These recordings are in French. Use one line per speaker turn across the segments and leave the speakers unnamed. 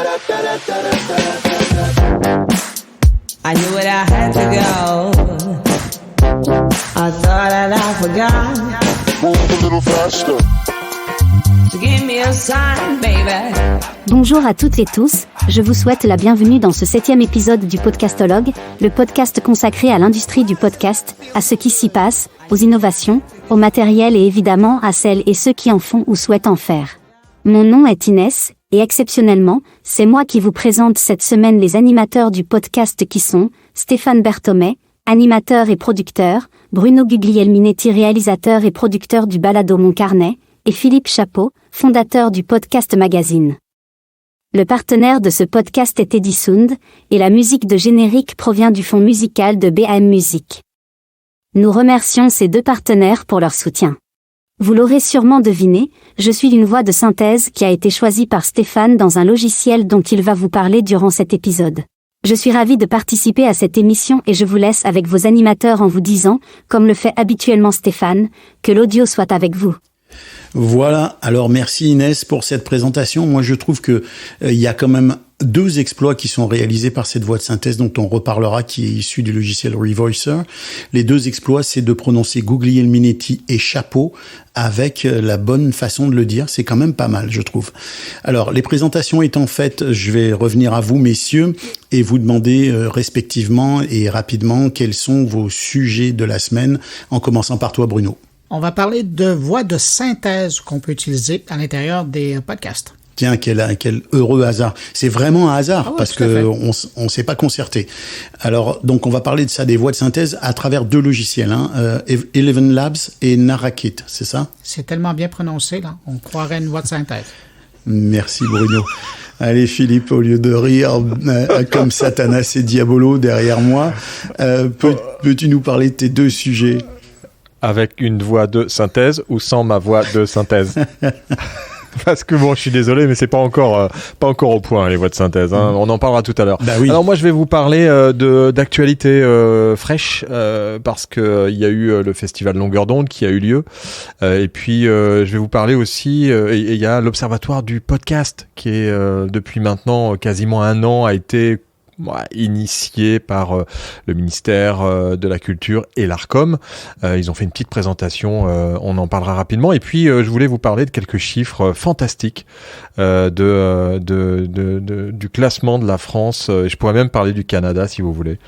I knew that I had to go. I thought that I forgot.
Move a little faster.
So give me a sign, baby.
Bonjour à toutes et tous, je vous souhaite la bienvenue dans ce 7e épisode du Podcastologue, le podcast consacré à l'industrie du podcast, à ce qui s'y passe, aux innovations, au matériel et évidemment à celles et ceux qui en font ou souhaitent en faire. Mon nom est Inès, et exceptionnellement, c'est moi qui vous présente cette semaine les animateurs du podcast qui sont Stéphane Berthommet, animateur et producteur, Bruno Guglielminetti, réalisateur et producteur du balado Mon Carnet, et Philippe Chapeau, fondateur du Podcast Magazine. Le partenaire de ce podcast est Edisound, et la musique de générique provient du fonds musical de BAM Music. Nous remercions ces deux partenaires pour leur soutien. Vous l'aurez sûrement deviné, je suis une voix de synthèse qui a été choisie par Stéphane dans un logiciel dont il va vous parler durant cet épisode. Je suis ravie de participer à cette émission et je vous laisse avec vos animateurs en vous disant, comme le fait habituellement Stéphane, que l'audio soit avec vous.
Voilà, alors merci Inès pour cette présentation. Moi je trouve que il y a quand même deux exploits qui sont réalisés par cette voix de synthèse dont on reparlera, qui est issue du logiciel Revoicer. Les deux exploits, c'est de prononcer Guglielminetti et Chapeau avec la bonne façon de le dire. C'est quand même pas mal, je trouve. Alors, les présentations étant faites, je vais revenir à vous, messieurs, et vous demander respectivement et rapidement quels sont vos sujets de la semaine, en commençant par toi, Bruno.
On va parler de voix de synthèse qu'on peut utiliser à l'intérieur des podcasts.
Tiens, quel heureux hasard. C'est vraiment un hasard,
oui,
parce que on s'est pas concerté. Alors, donc, on va parler de ça, des voix de synthèse, à travers deux logiciels, Eleven Labs et Narakit, c'est ça?
C'est tellement bien prononcé, là. On croirait une voix de synthèse.
Merci, Bruno. Allez, Philippe, au lieu de rire comme Satanas et Diabolo derrière moi, peux-tu nous parler de tes deux sujets?
Avec une voix de synthèse ou sans ma voix de synthèse? Parce que bon, je suis désolé, mais c'est pas encore au point, les voix de synthèse. Hein. On en parlera tout à l'heure.
Bah oui.
Alors moi, je vais vous parler d'actualité fraîche, parce que il y a eu le festival Longueur d'onde qui a eu lieu. Et puis, je vais vous parler aussi, il y a l'Observatoire du podcast qui est depuis maintenant quasiment un an a été initié par le ministère de la Culture et l'Arcom. Ils ont fait une petite présentation, on en parlera rapidement. Et puis, je voulais vous parler de quelques chiffres fantastiques du classement de la France. Je pourrais même parler du Canada, si vous voulez.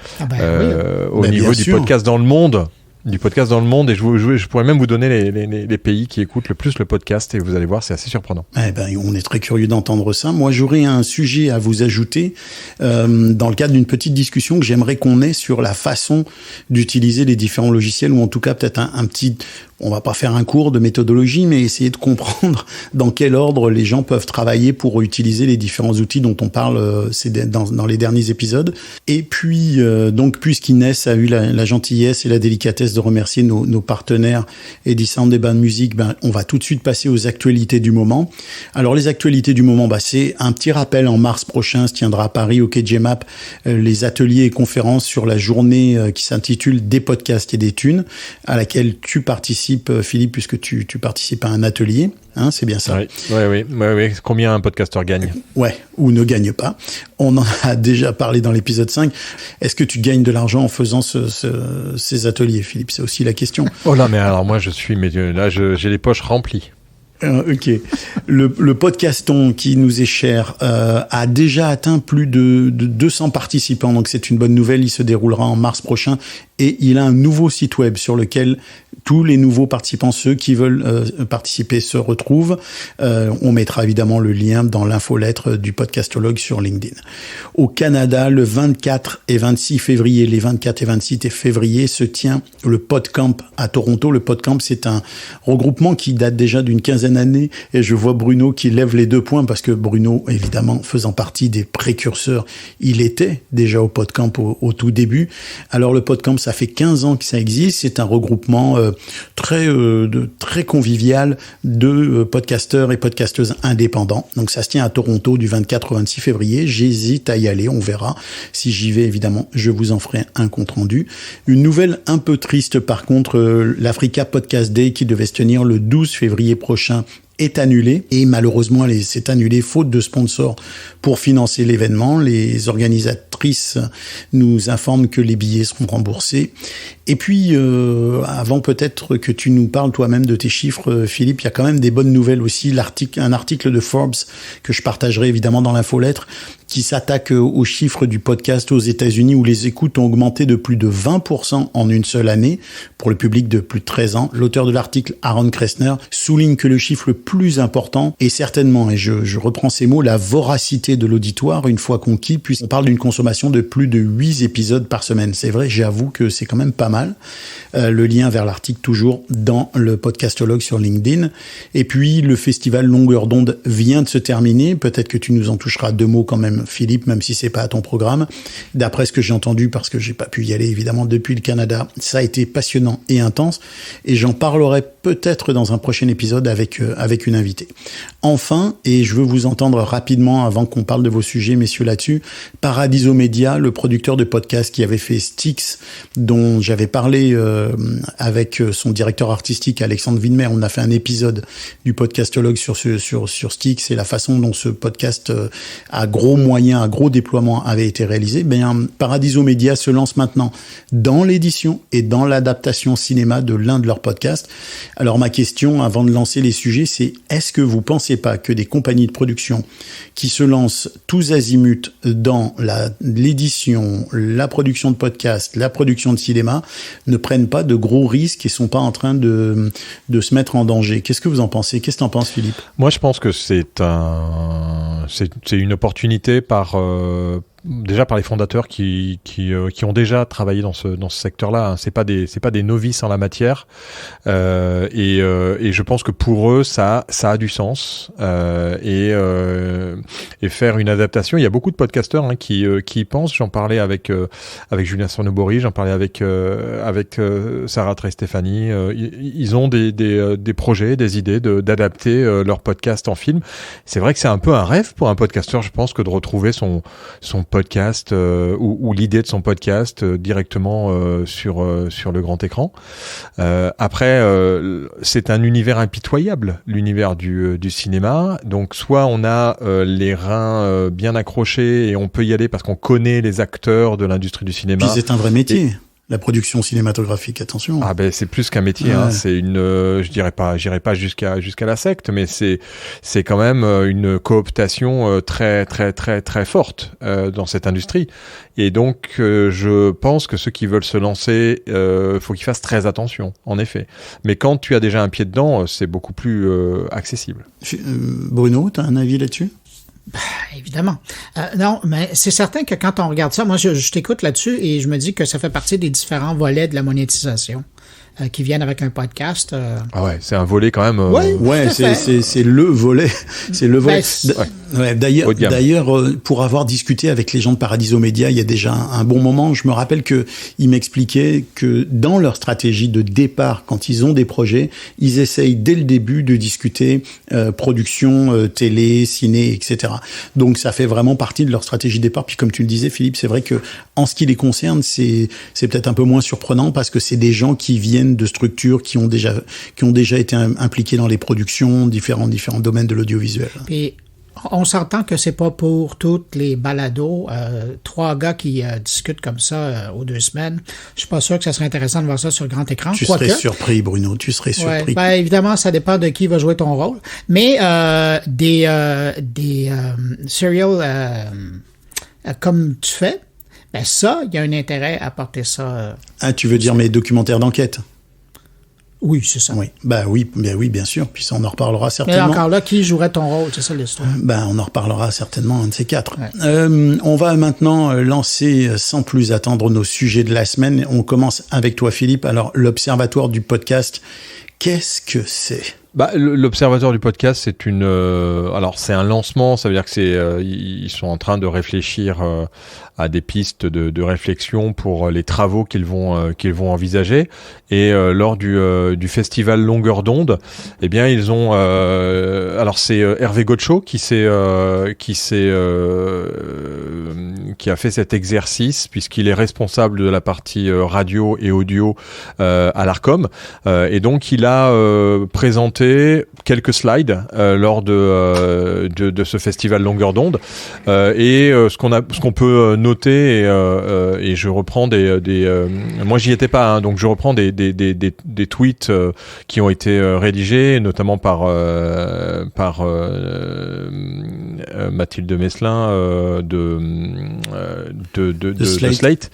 Au niveau du podcast dans le monde. Du podcast dans le monde, et je pourrais même vous donner les pays qui écoutent le plus le podcast, et vous allez voir, c'est assez surprenant.
Eh ben, on est très curieux d'entendre ça. Moi, j'aurais un sujet à vous ajouter dans le cadre d'une petite discussion que j'aimerais qu'on ait sur la façon d'utiliser les différents logiciels, ou en tout cas peut-être un petit... On va pas faire un cours de méthodologie, mais essayer de comprendre dans quel ordre les gens peuvent travailler pour utiliser les différents outils dont on parle dans les derniers épisodes. Et puis, donc, puisqu'Inès a eu la gentillesse et la délicatesse de remercier nos partenaires Edisound et BAM Music, on va tout de suite passer aux actualités du moment. Alors, les actualités du moment, c'est un petit rappel. En mars prochain se tiendra à Paris, au KJMAP, les ateliers et conférences sur la journée qui s'intitule Des podcasts et des thunes, à laquelle tu participes, Philippe, puisque tu participes à un atelier, hein, c'est bien ça?
Oui. Combien un podcasteur gagne? Ouais,
ou ne gagne pas. On en a déjà parlé dans l'épisode 5. Est-ce que tu gagnes de l'argent en faisant ces ateliers, Philippe? C'est aussi la question.
Oh là, mais alors moi, j'ai les poches remplies.
Ok. Le podcaston qui nous est cher a déjà atteint plus de 200 participants, donc c'est une bonne nouvelle. Il se déroulera en mars prochain et il a un nouveau site web sur lequel tous les nouveaux participants, ceux qui veulent participer, se retrouvent. On mettra évidemment le lien dans l'infolettre du Podcastologue sur LinkedIn. Au Canada, le 24 et 26 février, les 24 et 26 février, se tient le PodCamp à Toronto. Le PodCamp, c'est un regroupement qui date déjà d'une quinzaine d'années, et je vois Bruno qui lève les 2 points, parce que Bruno, évidemment, faisant partie des précurseurs, il était déjà au PodCamp au tout début. Alors le PodCamp, ça fait 15 ans que ça existe. C'est un regroupement très convivial de podcasteurs et podcasteuses indépendants. Donc ça se tient à Toronto du 24 au 26 février. J'hésite à y aller, on verra. Si j'y vais, évidemment, je vous en ferai un compte rendu. Une nouvelle un peu triste, par contre, l'Africa Podcast Day qui devait se tenir le 12 février prochain est annulé. Et malheureusement, c'est annulé faute de sponsors pour financer l'événement. Les organisatrices nous informent que les billets seront remboursés. Et puis, avant peut-être que tu nous parles toi-même de tes chiffres, Philippe, il y a quand même des bonnes nouvelles aussi. Un article de Forbes que je partagerai évidemment dans l'infolettre, qui s'attaque aux chiffres du podcast aux États-Unis où les écoutes ont augmenté de plus de 20% en une seule année pour le public de plus de 13 ans. L'auteur de l'article, Aaron Kressner, souligne que le chiffre le plus important est certainement, et je reprends ces mots, la voracité de l'auditoire une fois conquis, puisqu'on parle d'une consommation de plus de 8 épisodes par semaine. C'est vrai, j'avoue que c'est quand même pas mal. Le lien vers l'article toujours dans le podcastologue sur LinkedIn. Et puis, le festival Longueur d'onde vient de se terminer. Peut-être que tu nous en toucheras 2 mots quand même, Philippe, même si c'est pas à ton programme. D'après ce que j'ai entendu, parce que j'ai pas pu y aller évidemment depuis le Canada, ça a été passionnant et intense, et j'en parlerai peut-être dans un prochain épisode avec une invitée. Enfin, et je veux vous entendre rapidement avant qu'on parle de vos sujets, messieurs, là-dessus, Paradiso Media, le producteur de podcast qui avait fait Styx, dont j'avais parlé avec son directeur artistique Alexandre Widmer. On a fait un épisode du podcastologue sur Styx et la façon dont ce podcast à gros moyens, à gros déploiement avait été réalisé. Paradiso Media se lance maintenant dans l'édition et dans l'adaptation cinéma de l'un de leurs podcasts. Alors ma question, avant de lancer les sujets, c'est est-ce que vous pensez pas que des compagnies de production qui se lancent tous azimuts dans l'édition, la production de podcasts, la production de cinéma, ne prennent pas de gros risques et sont pas en train de se mettre en danger? Qu'est-ce que vous en pensez? Qu'est-ce que t'en penses, Philippe?
Moi, je pense que c'est une opportunité déjà par les fondateurs qui ont déjà travaillé dans ce secteur-là. C'est pas des novices en la matière, et je pense que pour eux ça a du sens, et faire une adaptation. Il y a beaucoup de podcasteurs qui y pensent. J'en parlais avec Julien Sonobori, j'en parlais avec Sarah Trey-Stéphanie. Ils ont des projets, des idées d'adapter leur podcast en film. C'est vrai que c'est un peu un rêve pour un podcasteur, je pense, que de retrouver son podcast ou l'idée de son podcast directement sur le grand écran. Après, c'est un univers impitoyable, l'univers du cinéma. Donc soit on a les reins bien accrochés et on peut y aller parce qu'on connaît les acteurs de l'industrie du cinéma.
Puis c'est un vrai métier. La production cinématographique, attention.
Ah c'est plus qu'un métier, ouais. C'est j'irai pas jusqu'à la secte, mais c'est quand même une cooptation très très très très forte dans cette industrie. Et donc je pense que ceux qui veulent se lancer, faut qu'ils fassent très attention, en effet. Mais quand tu as déjà un pied dedans, c'est beaucoup plus accessible.
Bruno, t'as un avis là-dessus?
Évidemment. Non, mais c'est certain que quand on regarde ça, moi, je t'écoute là-dessus et je me dis que ça fait partie des différents volets de la monétisation qui viennent avec un podcast.
Ah ouais, c'est un volet quand même.
Ouais, c'est le volet. C'est le volet. Ouais, d'ailleurs, pour avoir discuté avec les gens de Paradiso Media il y a déjà un bon moment, je me rappelle que ils m'expliquaient que dans leur stratégie de départ, quand ils ont des projets, ils essayent dès le début de discuter production, télé, ciné, etc. Donc ça fait vraiment partie de leur stratégie de départ. Puis comme tu le disais, Philippe, c'est vrai que en ce qui les concerne, c'est peut-être un peu moins surprenant parce que c'est des gens qui viennent de structures qui ont déjà été impliqués dans les productions, différents domaines de l'audiovisuel.
Et on s'entend que c'est pas pour toutes les balados. 3 gars qui discutent comme ça aux 2 semaines. Je suis pas sûr que ça serait intéressant de voir ça sur le grand écran.
Tu serais surpris, Bruno. Tu serais surpris.
Ouais, évidemment, ça dépend de qui va jouer ton rôle. Mais des serials comme tu fais, ça, il y a un intérêt à porter ça.
Tu veux dire mes documentaires d'enquête?
Oui, c'est ça.
Oui, oui, bien sûr. Puis ça, on en reparlera certainement.
Mais encore là, qui jouerait ton rôle? C'est ça l'histoire.
On en reparlera certainement, un de ces 4. Ouais. On va maintenant lancer, sans plus attendre, nos sujets de la semaine. On commence avec toi, Philippe. Alors, l'Observatoire du podcast, qu'est-ce que c'est?
L'Observatoire du podcast, c'est un lancement. Ça veut dire que ils sont en train de réfléchir à des pistes de réflexion pour les travaux qu'ils vont envisager. Et lors du festival Longueur d'onde, eh bien ils ont alors c'est Hervé Gotcho qui a fait cet exercice puisqu'il est responsable de la partie radio et audio à l'Arcom, et donc il a présenté présenté quelques slides lors de ce festival Longueur d'onde, et ce qu'on peut noter, et je reprends moi j'y étais pas, hein, donc je reprends des tweets qui ont été rédigés, notamment par Mathilde Meslin de Slate,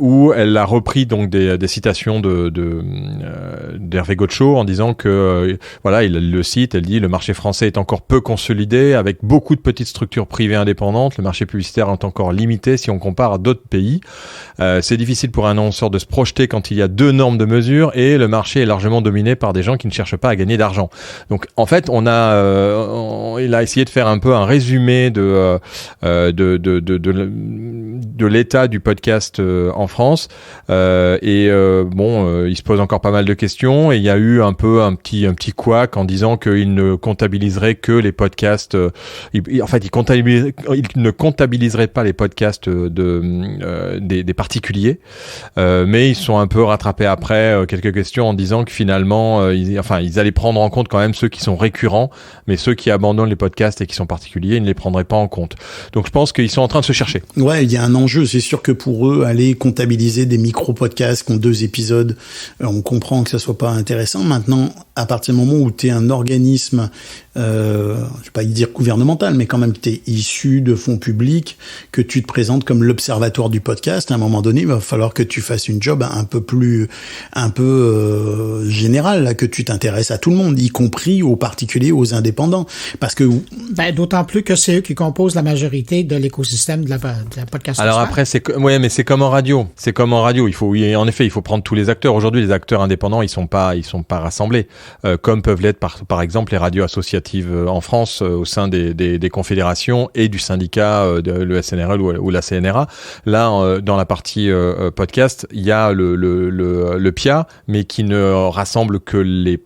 où elle a repris donc des citations d'Hervé Gotcho en disant que voilà, il le cite, elle dit: le marché français est encore peu consolidé avec beaucoup de petites structures privées indépendantes, le marché publicitaire est encore limité si on compare à d'autres pays, c'est difficile pour un annonceur de se projeter quand il y a 2 normes de mesure et le marché est largement dominé par des gens qui ne cherchent pas à gagner d'argent. Donc en fait, il a essayé de faire un peu un résumé de l'état du podcast en France, il se pose encore pas mal de questions, et il y a eu un petit couac en disant qu'il ne comptabiliserait que les podcasts, il ne comptabiliserait pas les podcasts des particuliers, mais ils sont un peu rattrapés après quelques questions en disant que finalement ils allaient prendre en compte quand même ceux qui sont récurrents, mais ceux qui abandonnent les podcasts et qui sont particuliers, ils ne les prendraient pas en compte. Donc je pense qu'ils sont en train de se chercher.
Ouais, il y a un enjeu, c'est sûr que pour eux, aller comptabiliser des micro-podcasts qui ont 2 épisodes, on comprend que ça soit pas intéressant. Maintenant, à partir du moment où tu es un organisme, je vais pas y dire gouvernemental, mais quand même que tu es issu de fonds publics, que tu te présentes comme l'observatoire du podcast, à un moment donné, il va falloir que tu fasses une job un peu générale, là, que tu t'intéresses à tout le monde, y compris aux particuliers, aux indépendants. Parce que...
d'autant plus que c'est eux qui composent la majorité de l'écosystème de la podcast.
Alors après, c'est comme en radio. C'est comme en radio. Il faut prendre tous les acteurs. Aujourd'hui, les acteurs indépendants, ils sont pas rassemblés, comme peuvent l'être par exemple les radios associatives en France au sein des confédérations et du syndicat de le SNRL ou la CNRA. Là, dans la partie podcast, il y a le PIA, mais qui ne rassemble que les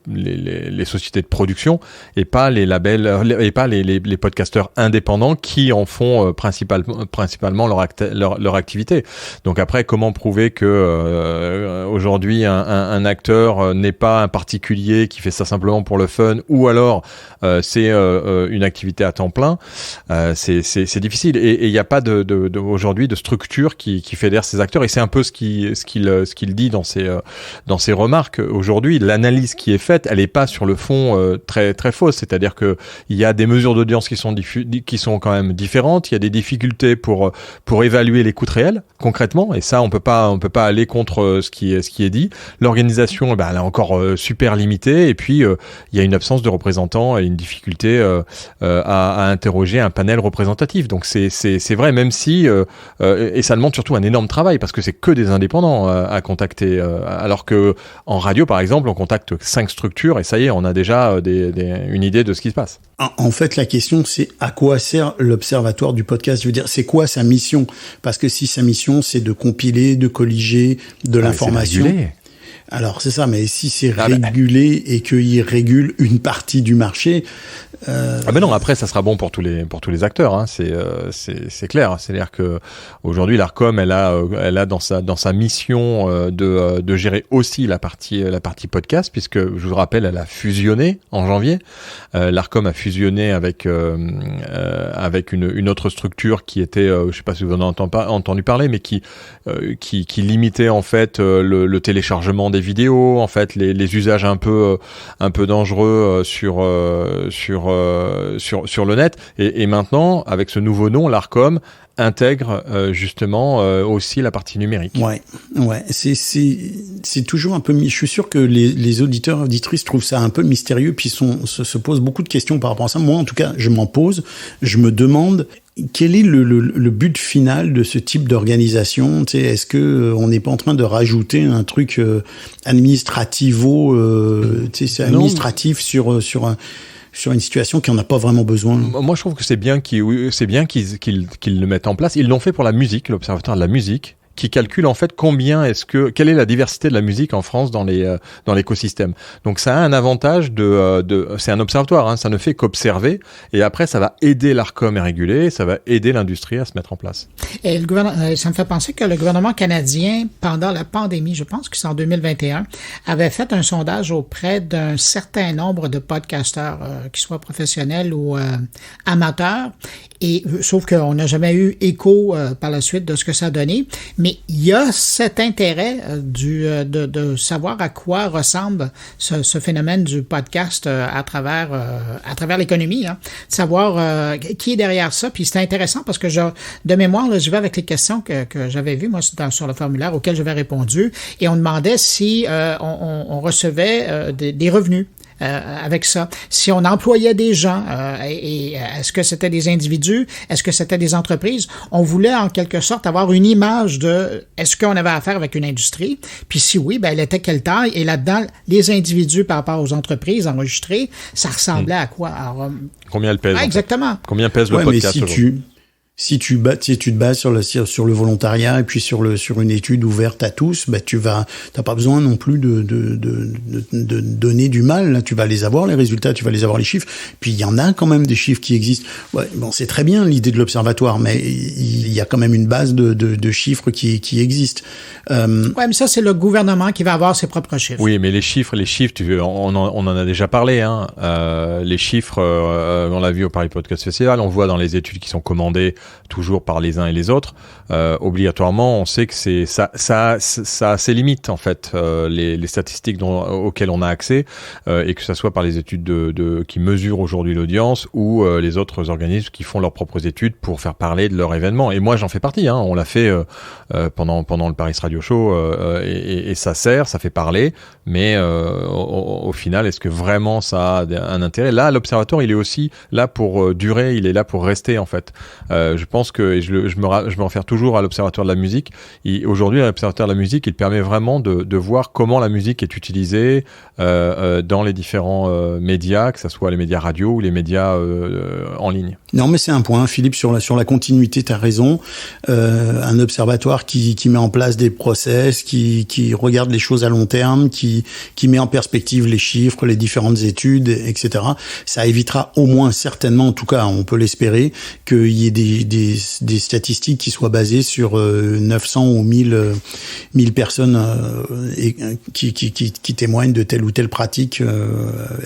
sociétés de production et pas les labels et pas les podcasteurs indépendants qui en font principalement leur activité. Donc après, comment prouver que aujourd'hui un acteur n'est pas un particulier qui fait ça simplement pour le fun, ou alors c'est une activité à temps plein, c'est difficile, et il n'y a pas aujourd'hui de structure qui fédère ces acteurs, et c'est un peu ce qu'il dit dans ses remarques. Aujourd'hui, l'analyse qui est faite, elle n'est pas sur le fond très très fausse, c'est-à-dire que il y a des mesures d'audience qui sont quand même différentes, il y a des difficultés pour évaluer l'écoute réelle concrètement, et ça on peut pas aller contre ce qui est dit. L'organisation, elle est encore super limitée, et puis il y a une absence de représentants et une difficulté à interroger un panel représentatif. Donc c'est vrai, même si et ça demande surtout un énorme travail, parce que c'est que des indépendants à contacter, alors que en radio par exemple on contacte 5 structures et ça y est, on a déjà une idée de ce qui se passe.
En fait, la question, c'est à quoi sert l'observatoire du podcast? Je veux dire, c'est quoi sa mission? Parce que si sa mission, c'est de compiler, de colliger de l'information... Alors, c'est ça, mais si c'est régulé et qu'il régule une partie du marché...
ben non, après ça sera bon pour tous les acteurs, hein. C'est clair. C'est-à-dire que aujourd'hui l'Arcom elle a dans sa mission de gérer aussi la partie podcast, puisque je vous rappelle, elle a fusionné en janvier. L'Arcom a fusionné avec une autre structure qui était, je sais pas si vous en avez entendu parler, mais qui limitait en fait le téléchargement des vidéos, en fait les usages un peu dangereux sur le net, et maintenant avec ce nouveau nom, l'Arcom intègre justement aussi la partie numérique. Ouais, c'est toujours un peu... Je suis sûr que les auditeurs et auditrices trouvent ça un peu mystérieux, puis se posent beaucoup de questions par rapport à ça. Moi, en tout cas, je m'en pose. Je me demande quel est le but final de ce type d'organisation. Tu sais, est-ce que on n'est pas en train de rajouter un truc administratif sur une situation qui en a pas vraiment besoin? Moi, je trouve que c'est bien qu'ils le mettent en place. Ils l'ont fait pour la musique, l'Observatoire de la musique, qui calcule en fait quelle est la diversité de la musique en France dans l'écosystème. Donc ça a un avantage c'est un observatoire, hein, ça ne fait qu'observer, et après ça va aider l'Arcom à réguler, ça va aider l'industrie à se mettre en place.
Et ça me fait penser que le gouvernement canadien, pendant la pandémie, je pense que c'est en 2021, avait fait un sondage auprès d'un certain nombre de podcasteurs, qu'ils soient professionnels ou amateurs, et sauf qu'on n'a jamais eu écho par la suite de ce que ça a donné, mais il y a cet intérêt de savoir à quoi ressemble ce phénomène du podcast à travers l'économie, hein, de savoir qui est derrière ça. Puis c'est intéressant parce que de mémoire, là, je vais avec les questions que j'avais vues moi sur le formulaire auquel j'avais répondu, et on demandait si on recevait des revenus. Avec ça. Si on employait des gens, et est-ce que c'était des individus, est-ce que c'était des entreprises, on voulait en quelque sorte avoir une image de est-ce qu'on avait affaire avec une industrie, puis si oui, ben elle était quelle taille, et là-dedans, les individus par rapport aux entreprises enregistrées, ça ressemblait à quoi? Alors,
combien elle pèse?
Exactement.
Combien pèse le podcast aujourd'hui?
Si tu te bases sur le volontariat et puis sur une étude ouverte à tous, bah t'as pas besoin non plus de donner du mal. Là, tu vas les avoir les résultats, tu vas les avoir les chiffres. Puis il y en a quand même des chiffres qui existent. Ouais, bon, c'est très bien l'idée de l'observatoire, mais il y a quand même une base de chiffres qui existe.
Ouais, mais ça c'est le gouvernement qui va avoir ses propres chiffres.
Oui, mais les chiffres, on en a déjà parlé. Hein. Les chiffres, on l'a vu au Paris Podcast Festival, on voit dans les études qui sont commandées toujours par les uns et les autres, obligatoirement, on sait que ça a ses limites en fait, les statistiques auxquelles on a accès, et que ça soit par les études qui mesurent aujourd'hui l'audience ou les autres organismes qui font leurs propres études pour faire parler de leur événement. Et moi, j'en fais partie. Hein, on l'a fait pendant le Paris Radio Show, et ça fait parler. Mais au final, est-ce que vraiment ça a un intérêt? Là, l'observatoire, il est aussi là pour durer, il est là pour rester en fait. Je pense que, et je me réfère toujours à l'Observatoire de la musique, aujourd'hui l'Observatoire de la musique, il permet vraiment de voir comment la musique est utilisée dans les différents médias, que ce soit les médias radio ou les médias en ligne.
Non, mais c'est un point, Philippe, sur la continuité, tu as raison. Un observatoire qui met en place des process, qui regarde les choses à long terme, qui met en perspective les chiffres, les différentes études, etc. Ça évitera au moins, certainement, en tout cas, on peut l'espérer, qu'il y ait des statistiques qui soient basées sur 900 ou 1000 personnes qui témoignent de telle ou telle pratique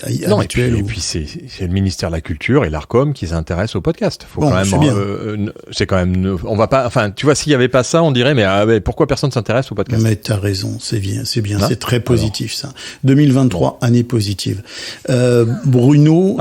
habituelle.
Et puis c'est le ministère de la Culture et l'Arcom qui s'intéressent au podcast. Faut quand même, c'est quand même, on va pas, enfin, tu vois, s'il y avait pas ça, on dirait, mais pourquoi personne s'interesse au podcast?
Mais t'as raison, c'est bien, hein, c'est très positif, ça. 2023, année positive. Bruno,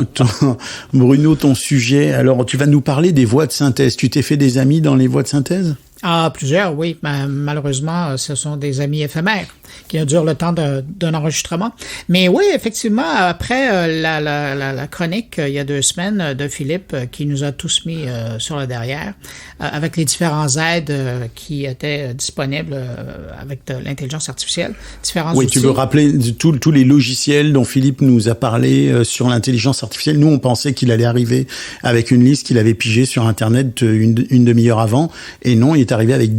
ton sujet, alors tu vas nous parler des voix de synthèse. Tu t'es fait des amis dans les voix de synthèse?
Ah, plusieurs, oui. Mais malheureusement, ce sont des amis éphémères qui durent le temps d'un enregistrement. Mais oui, effectivement, après la chronique, il y a 2 semaines, de Philippe, qui nous a tous mis sur le derrière, avec les différents aides qui étaient disponibles avec de l'intelligence artificielle, différents outils.
Tu veux rappeler tous les logiciels dont Philippe nous a parlé sur l'intelligence artificielle. Nous, on pensait qu'il allait arriver avec une liste qu'il avait pigée sur Internet une demi-heure avant. Et non, il est arrivé avec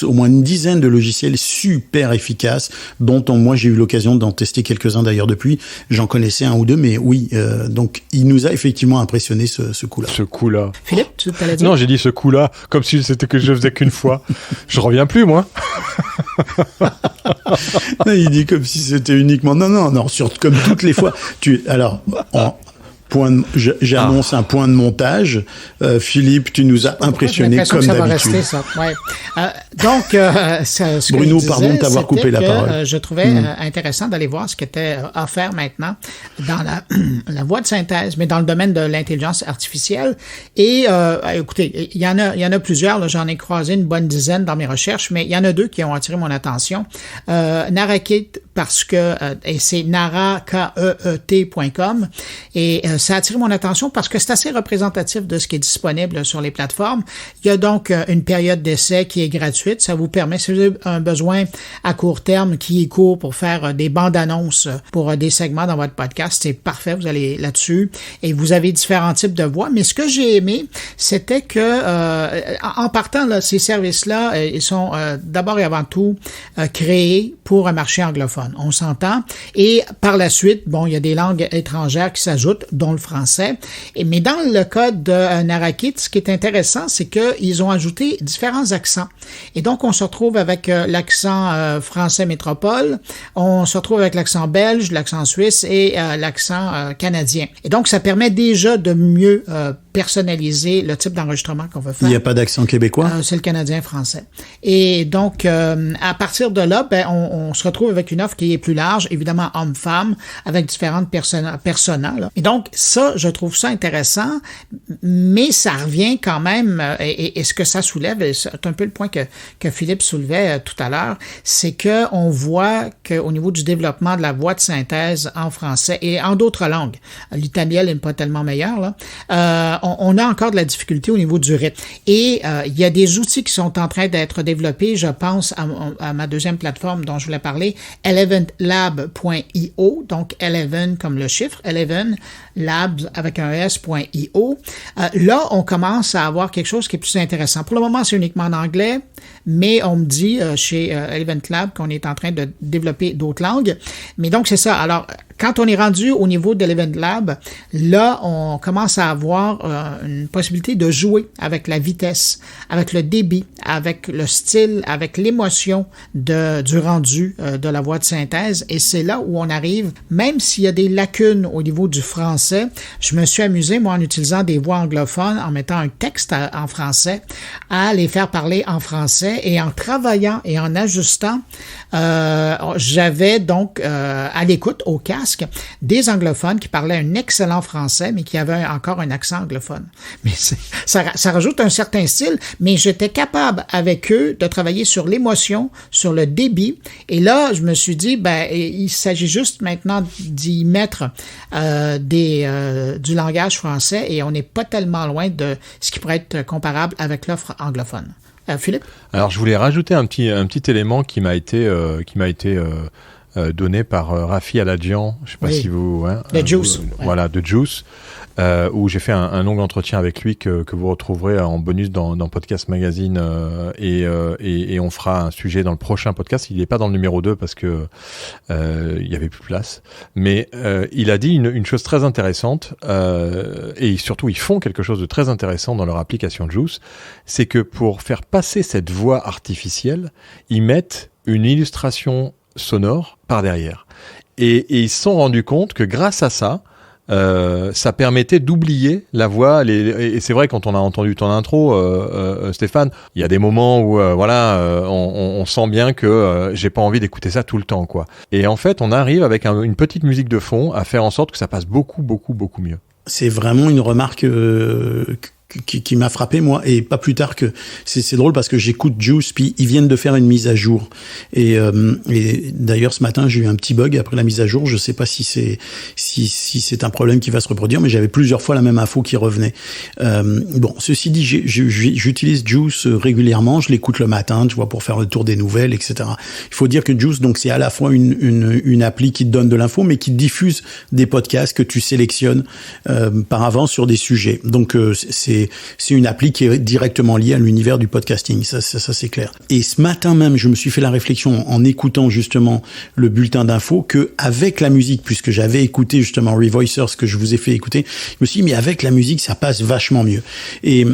au moins une dizaine de logiciels super efficaces, dont moi j'ai eu l'occasion d'en tester quelques-uns d'ailleurs depuis. J'en connaissais 1 ou 2, mais oui, donc il nous a effectivement impressionné ce coup-là.
Ce coup-là.
Philippe, tu t'allais dire?
Non, j'ai dit ce coup-là, comme si c'était que je faisais qu'une fois. Je reviens plus, moi.
Il dit comme si c'était uniquement... Non, comme toutes les fois. J'annonce un point de montage. Philippe, tu nous as impressionné comme d'habitude.
Ça va rester, ça. Ouais. Donc, ce
Bruno,
que je disais,
pardon de t'avoir coupé la parole.
Je trouvais intéressant d'aller voir ce qui était offert maintenant dans la voie de synthèse, mais dans le domaine de l'intelligence artificielle. Et écoutez, il y en a plusieurs. Là, j'en ai croisé une bonne dizaine dans mes recherches, mais il y en a 2 qui ont attiré mon attention. Narakit, parce que et c'est narakeet.com, et ça a attiré mon attention parce que c'est assez représentatif de ce qui est disponible sur les plateformes. Il y a donc une période d'essai qui est gratuite. Ça vous permet, si vous avez un besoin à court terme qui est court pour faire des bandes annonces pour des segments dans votre podcast, c'est parfait. Vous allez là-dessus et vous avez différents types de voix. Mais ce que j'ai aimé, c'était que en partant là, ces services-là, ils sont d'abord et avant tout créés pour un marché anglophone. On s'entend. Et par la suite, bon, il y a des langues étrangères qui s'ajoutent, dont le français. Mais dans le cas de Narakit, ce qui est intéressant, c'est qu'ils ont ajouté différents accents. Et donc, on se retrouve avec l'accent français métropole, on se retrouve avec l'accent belge, l'accent suisse et l'accent canadien. Et donc, ça permet déjà de mieux personnaliser le type d'enregistrement qu'on veut faire.
Il n'y a pas d'accent québécois?
C'est le canadien-français. Et donc, à partir de là, ben, on se retrouve avec une offre qui est plus large, évidemment homme-femme, avec différentes personas. Là. Et donc, ça, je trouve ça intéressant, mais ça revient quand même, et ce que ça soulève, et c'est un peu le point que Philippe soulevait tout à l'heure, c'est que on voit qu'au niveau du développement de la voix de synthèse en français et en d'autres langues, l'italien n'est pas tellement meilleur, là, on a encore de la difficulté au niveau du rythme. Et il y a des outils qui sont en train d'être développés. Je pense à ma deuxième plateforme dont je voulais parler, elevenlab.io, donc 11 comme le chiffre, 11 labs avec un s.io. Là, on commence à avoir quelque chose qui est plus intéressant. Pour le moment, c'est uniquement en anglais, mais on me dit chez Eleven Lab qu'on est en train de développer d'autres langues. Mais donc, c'est ça. Alors, quand on est rendu au niveau d'Eleven Lab, là, on commence à avoir une possibilité de jouer avec la vitesse, avec le débit, avec le style, avec l'émotion du rendu de la voix de synthèse. Et c'est là où on arrive, même s'il y a des lacunes au niveau du français, je me suis amusé, moi, en utilisant des voix anglophones, en mettant un texte en français, à les faire parler en français et en travaillant et en ajustant, j'avais donc à l'écoute, au casque, des anglophones qui parlaient un excellent français, mais qui avaient encore un accent anglophone. Mais ça rajoute un certain style, mais j'étais capable avec eux de travailler sur l'émotion, sur le débit. Et là, je me suis dit, ben, il s'agit juste maintenant d'y mettre du langage français et on n'est pas tellement loin de ce qui pourrait être comparable avec l'offre anglophone. Philippe?
Alors, je voulais rajouter un petit élément qui m'a été donné par Rafi Aladjian, je ne sais pas si vous... Hein,
de Juice.
Voilà, de Juice, où j'ai fait un long entretien avec lui que vous retrouverez en bonus dans Podcast Magazine et on fera un sujet dans le prochain podcast. Il n'est pas dans le numéro 2 parce que il y avait plus de place. Mais il a dit une chose très intéressante et surtout ils font quelque chose de très intéressant dans leur application Juice, c'est que pour faire passer cette voix artificielle, ils mettent une illustration sonore par derrière. Et ils se sont rendus compte que grâce à ça, ça permettait d'oublier la voix. Et c'est vrai, quand on a entendu ton intro, Stéphane, il y a des moments où on sent bien que j'ai pas envie d'écouter ça tout le temps, quoi. Et en fait, on arrive avec une petite musique de fond à faire en sorte que ça passe beaucoup mieux.
C'est vraiment une remarque qui m'a frappé, moi, et pas plus tard que c'est drôle parce que j'écoute Juice, puis ils viennent de faire une mise à jour et d'ailleurs ce matin j'ai eu un petit bug après la mise à jour. Je sais pas si c'est un problème qui va se reproduire, mais j'avais plusieurs fois la même info qui revenait. Bon, ceci dit, j'utilise Juice régulièrement, je l'écoute le matin, tu vois, pour faire le tour des nouvelles, etc. Il faut dire que Juice, donc, c'est à la fois une appli qui te donne de l'info, mais qui diffuse des podcasts que tu sélectionnes par avance sur des sujets. Donc c'est une appli qui est directement liée à l'univers du podcasting, ça c'est clair. Et ce matin même, je me suis fait la réflexion en écoutant justement le bulletin d'infos que avec la musique, puisque j'avais écouté justement Revoicers, ce que je vous ai fait écouter, je me suis dit mais avec la musique ça passe vachement mieux. Et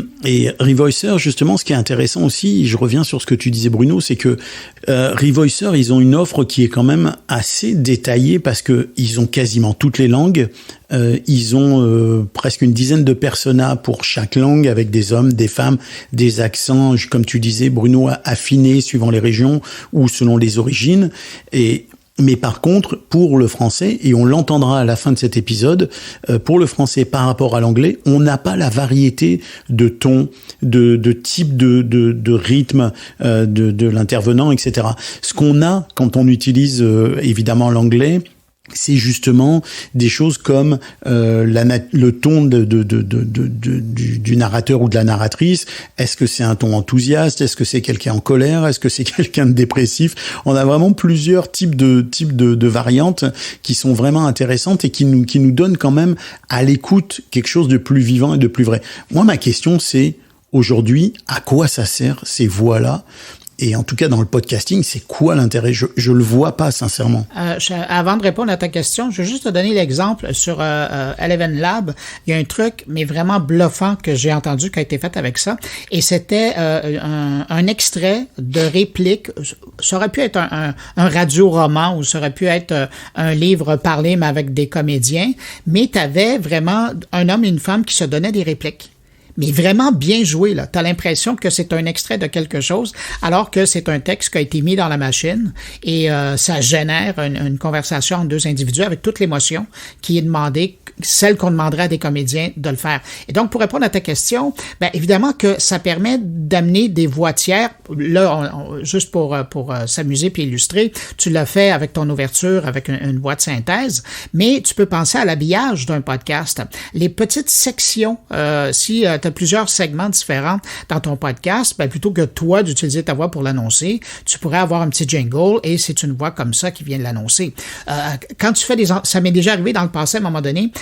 Revoicers, justement, ce qui est intéressant aussi, je reviens sur ce que tu disais Bruno, c'est que Revoicers, ils ont une offre qui est quand même assez détaillée parce que ils ont quasiment toutes les langues. Ils ont presque une dizaine de personas pour chaque langue, avec des hommes, des femmes, des accents, comme tu disais Bruno, affinés suivant les régions ou selon les origines. Mais par contre, pour le français, et on l'entendra à la fin de cet épisode, pour le français par rapport à l'anglais, on n'a pas la variété de tons, de type de rythme de l'intervenant, etc. Ce qu'on a quand on utilise évidemment l'anglais, c'est justement des choses comme le ton du narrateur ou de la narratrice. Est-ce que c'est un ton enthousiaste? Est-ce que c'est quelqu'un en colère? Est-ce que c'est quelqu'un de dépressif? On a vraiment plusieurs types de variantes qui sont vraiment intéressantes et qui nous donnent quand même à l'écoute quelque chose de plus vivant et de plus vrai. Moi, ma question, c'est aujourd'hui, à quoi ça sert ces voix-là? Et en tout cas, dans le podcasting, c'est quoi l'intérêt? Je le vois pas, sincèrement.
Avant de répondre à ta question, je vais juste te donner l'exemple sur Eleven Lab. Il y a un truc, mais vraiment bluffant, que j'ai entendu qui a été fait avec ça. Et c'était un extrait de réplique. Ça aurait pu être un radio-roman ou ça aurait pu être un livre parlé, mais avec des comédiens. Mais tu avais vraiment un homme et une femme qui se donnaient des répliques. Mais vraiment bien joué, là. T'as l'impression que c'est un extrait de quelque chose, alors que c'est un texte qui a été mis dans la machine et ça génère une conversation entre deux individus avec toute l'émotion qui est demandée, celle qu'on demanderait à des comédiens de le faire. Et donc, pour répondre à ta question, ben évidemment que ça permet d'amener des voix tiers. Là, juste pour s'amuser puis illustrer, tu l'as fait avec ton ouverture, avec une voix de synthèse, mais tu peux penser à l'habillage d'un podcast. Les petites sections, si tu as plusieurs segments différents dans ton podcast, ben plutôt que toi d'utiliser ta voix pour l'annoncer, tu pourrais avoir un petit jingle et c'est une voix comme ça qui vient de l'annoncer. Quand tu fais ça m'est déjà arrivé dans le passé à un moment donné,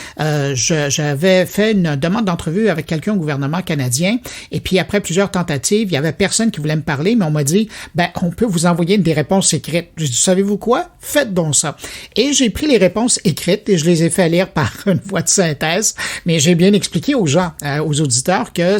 j'avais fait une demande d'entrevue avec quelqu'un au gouvernement canadien et puis après plusieurs tentatives, il y avait personne qui voulait me parler, mais on m'a dit, ben on peut vous envoyer des réponses écrites. J'ai dit, savez-vous quoi? Faites donc ça. Et j'ai pris les réponses écrites et je les ai fait lire par une voix de synthèse, mais j'ai bien expliqué aux gens, aux auditeurs, que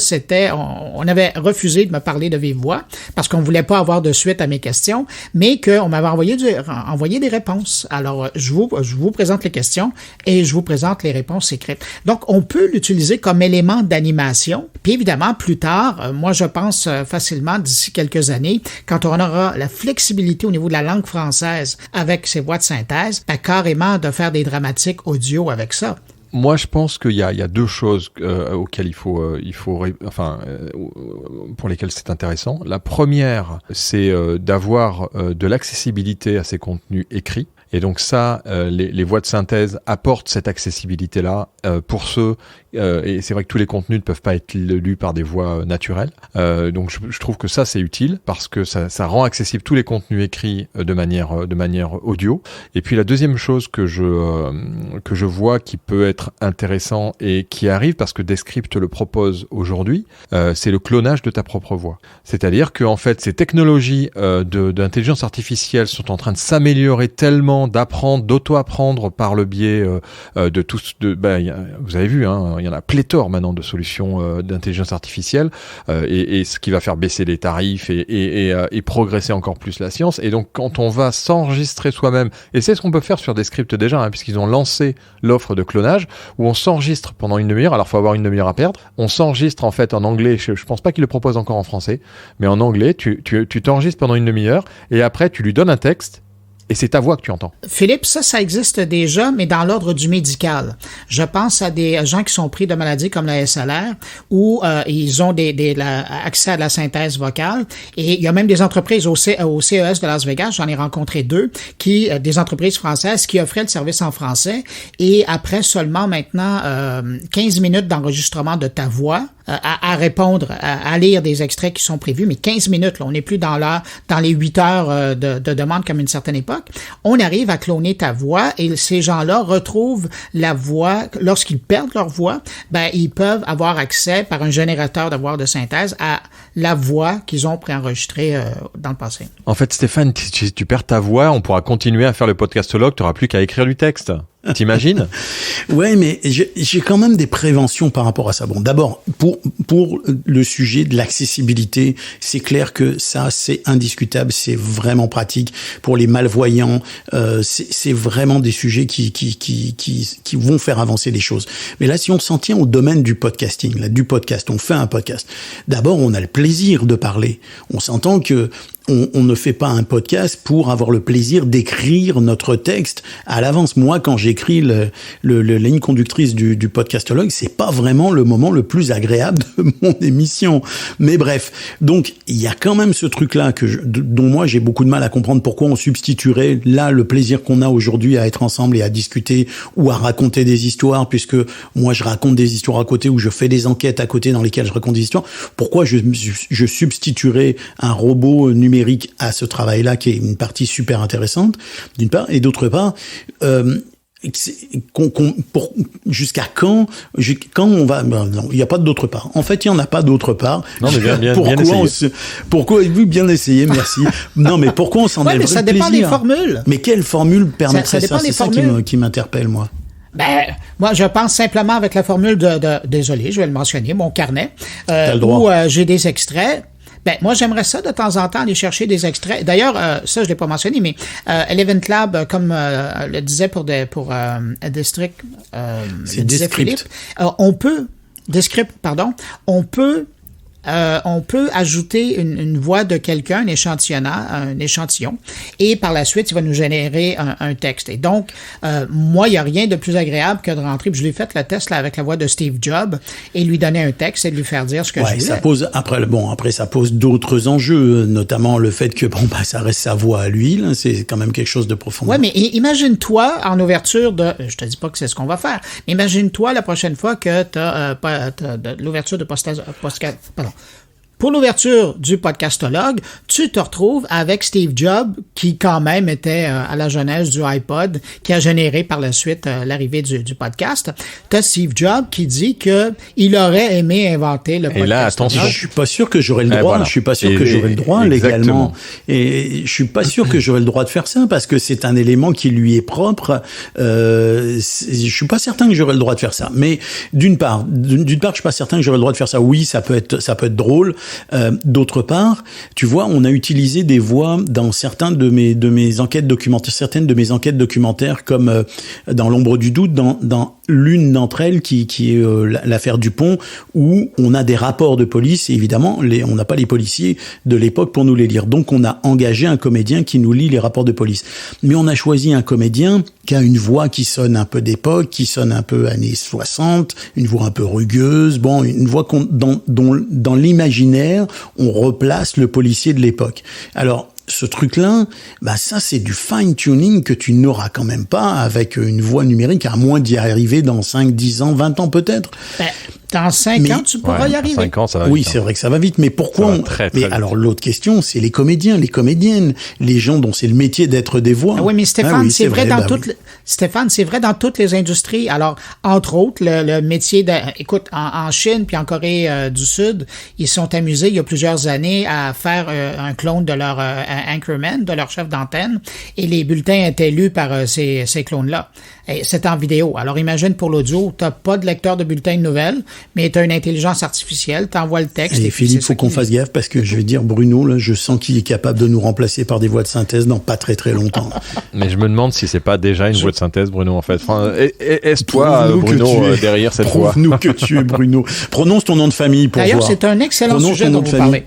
on avait refusé de me parler de vive voix parce qu'on voulait pas avoir de suite à mes questions, mais qu'on m'avait envoyé des réponses. Alors, je vous présente les questions et je vous présente les réponses écrites. Donc, on peut l'utiliser comme élément d'animation. Puis évidemment, plus tard, moi, je pense facilement d'ici quelques années, quand on aura la flexibilité au niveau de la langue française avec ces voix de synthèse, ben, carrément de faire des dramatiques audio avec ça.
Moi, je pense qu'il y a deux choses auxquelles pour lesquelles c'est intéressant. La première, c'est d'avoir de l'accessibilité à ces contenus écrits. Et donc ça, les voix de synthèse apportent cette accessibilité-là pour ceux, et c'est vrai que tous les contenus ne peuvent pas être lus par des voix naturelles. Donc je trouve que ça c'est utile parce que ça rend accessible tous les contenus écrits de manière audio. Et puis la deuxième chose que je vois qui peut être intéressant et qui arrive parce que Descript le propose aujourd'hui, c'est le clonage de ta propre voix. C'est-à-dire que en fait ces technologies d'intelligence artificielle sont en train de s'améliorer tellement, d'auto-apprendre par le biais de tous. Vous avez vu, hein, il y en a pléthore maintenant de solutions d'intelligence artificielle et ce qui va faire baisser les tarifs et progresser encore plus la science. Et donc, quand on va s'enregistrer soi-même, et c'est ce qu'on peut faire sur Descript déjà, hein, puisqu'ils ont lancé l'offre de clonage où on s'enregistre pendant une demi-heure. Alors, faut avoir une demi-heure à perdre. On s'enregistre en fait en anglais. Je pense pas qu'ils le proposent encore en français, mais en anglais, tu t'enregistres pendant une demi-heure et après tu lui donnes un texte. Et c'est ta voix que tu entends.
Philippe, ça existe déjà, mais dans l'ordre du médical. Je pense à des gens qui sont pris de maladies comme la SLR, où ils ont accès à la synthèse vocale. Et il y a même des entreprises au CES de Las Vegas, j'en ai rencontré 2, des entreprises françaises qui offraient le service en français. Et après seulement maintenant 15 minutes d'enregistrement de ta voix, à répondre, à lire des extraits qui sont prévus, mais 15 minutes, là, on n'est plus dans les 8 heures de demande comme une certaine époque. On arrive à cloner ta voix et ces gens-là retrouvent la voix, lorsqu'ils perdent leur voix, ben, ils peuvent avoir accès par un générateur de voix de synthèse à la voix qu'ils ont préenregistrée dans le passé.
En fait, Stéphane, si tu perds ta voix, on pourra continuer à faire le podcastologue, tu n'auras plus qu'à écrire du texte. T'imagines?
Ouais, mais j'ai quand même des préventions par rapport à ça. Bon, d'abord, pour le sujet de l'accessibilité, c'est clair que ça, c'est indiscutable, c'est vraiment pratique. Pour les malvoyants, c'est vraiment des sujets qui vont faire avancer les choses. Mais là, si on s'en tient au domaine du podcasting, là, du podcast, on fait un podcast. D'abord, on a le plaisir de parler. On s'entend que on ne fait pas un podcast pour avoir le plaisir d'écrire notre texte à l'avance. Moi, quand j'écris décrit la ligne conductrice du podcastologue, c'est pas vraiment le moment le plus agréable de mon émission. Mais bref, donc il y a quand même ce truc-là dont moi j'ai beaucoup de mal à comprendre pourquoi on substituerait là le plaisir qu'on a aujourd'hui à être ensemble et à discuter ou à raconter des histoires, puisque moi je raconte des histoires à côté ou je fais des enquêtes à côté dans lesquelles je raconte des histoires. Pourquoi je substituerais un robot numérique à ce travail-là qui est une partie super intéressante d'une part, et d'autre part, jusqu'à quand on va, non, il n'y a pas d'autre part. En fait, il n'y en a pas d'autre part.
Non, mais bien essayé.
Pourquoi, bien essayé, merci. Non, mais pourquoi on s'en est
mais ça dépend des formules.
Mais quelle formule permettrait ça? C'est ça
formules.
qui m'interpelle, moi.
Moi, je pense simplement avec la formule désolé, je vais le mentionner, mon carnet,
où
j'ai des extraits. Moi, j'aimerais ça de temps en temps aller chercher des extraits. D'ailleurs, ça, je l'ai pas mentionné, mais Eleven Lab, comme le disait pour District,
c'est Descript.
On peut ajouter une voix de quelqu'un, un échantillon, et par la suite, il va nous générer un texte. Et donc, moi, il n'y a rien de plus agréable que de rentrer, puis je l'ai fait le test là, avec la voix de Steve Jobs, et lui donner un texte et lui faire dire ce que je voulais.
Ça pose, après, ça pose d'autres enjeux, notamment le fait que, ça reste sa voix à lui, là, c'est quand même quelque chose de profond.
Ouais, mais imagine-toi, en ouverture je te dis pas que c'est ce qu'on va faire, mais imagine-toi la prochaine fois que t'as l'ouverture de pour l'ouverture du podcastologue, tu te retrouves avec Steve Jobs, qui quand même était à la genèse du iPod, qui a généré par la suite l'arrivée du podcast. T'as Steve Jobs qui dit que il aurait aimé inventer le podcast.
Et là, attention.
Je suis pas sûr que j'aurais le droit. Je suis pas sûr que j'aurais le droit légalement. Et je suis pas sûr que j'aurais le droit de faire ça parce que c'est un élément qui lui est propre. Je suis pas certain que j'aurais le droit de faire ça. Mais d'une part, je suis pas certain que j'aurais le droit de faire ça. Oui, ça peut être drôle. D'autre part, tu vois, on a utilisé des voix dans certaines de mes enquêtes documentaires, comme dans l'ombre du doute, dans l'une d'entre elles qui est l'affaire Dupont, où on a des rapports de police et évidemment on n'a pas les policiers de l'époque pour nous les lire. Donc on a engagé un comédien qui nous lit les rapports de police. Mais on a choisi un comédien qui a une voix qui sonne un peu d'époque, qui sonne un peu années 60, une voix un peu rugueuse, une voix dont dans l'imaginaire on replace le policier de l'époque. Alors ce truc-là, ça c'est du fine-tuning que tu n'auras quand même pas avec une voix numérique, à moins d'y arriver dans 5, 10 ans, 20 ans peut-être.
Dans 5 ans, tu pourras y arriver.
5 ans, ça va vite.
Oui, c'est vrai que ça va vite, mais pourquoi
très
alors l'autre question, c'est les comédiens, les comédiennes, les gens dont c'est le métier d'être des voix.
Oui, mais Stéphane, c'est vrai dans toutes les industries. Alors, entre autres, le métier écoute, en Chine puis en Corée du Sud, ils sont amusés il y a plusieurs années à faire un clone de leur anchorman, de leur chef d'antenne, et les bulletins étaient lus par ces clones-là. Et c'est en vidéo. Alors, imagine pour l'audio, t'as pas de lecteur de bulletin de nouvelles, mais t'as une intelligence artificielle, t'envoies le texte.
Et Philippe, faut qu'on fasse gaffe parce que je vais dire, Bruno, là, je sens qu'il est capable de nous remplacer par des voix de synthèse dans pas très très longtemps.
Mais je me demande si c'est pas déjà une voix de synthèse, Bruno, en fait. Enfin, est-ce toi, Bruno, derrière cette voix?
Prouve-nous que tu es Bruno. Prononce ton nom de famille pour
D'ailleurs,
voir.
c'est un excellent sujet dont vous parlez.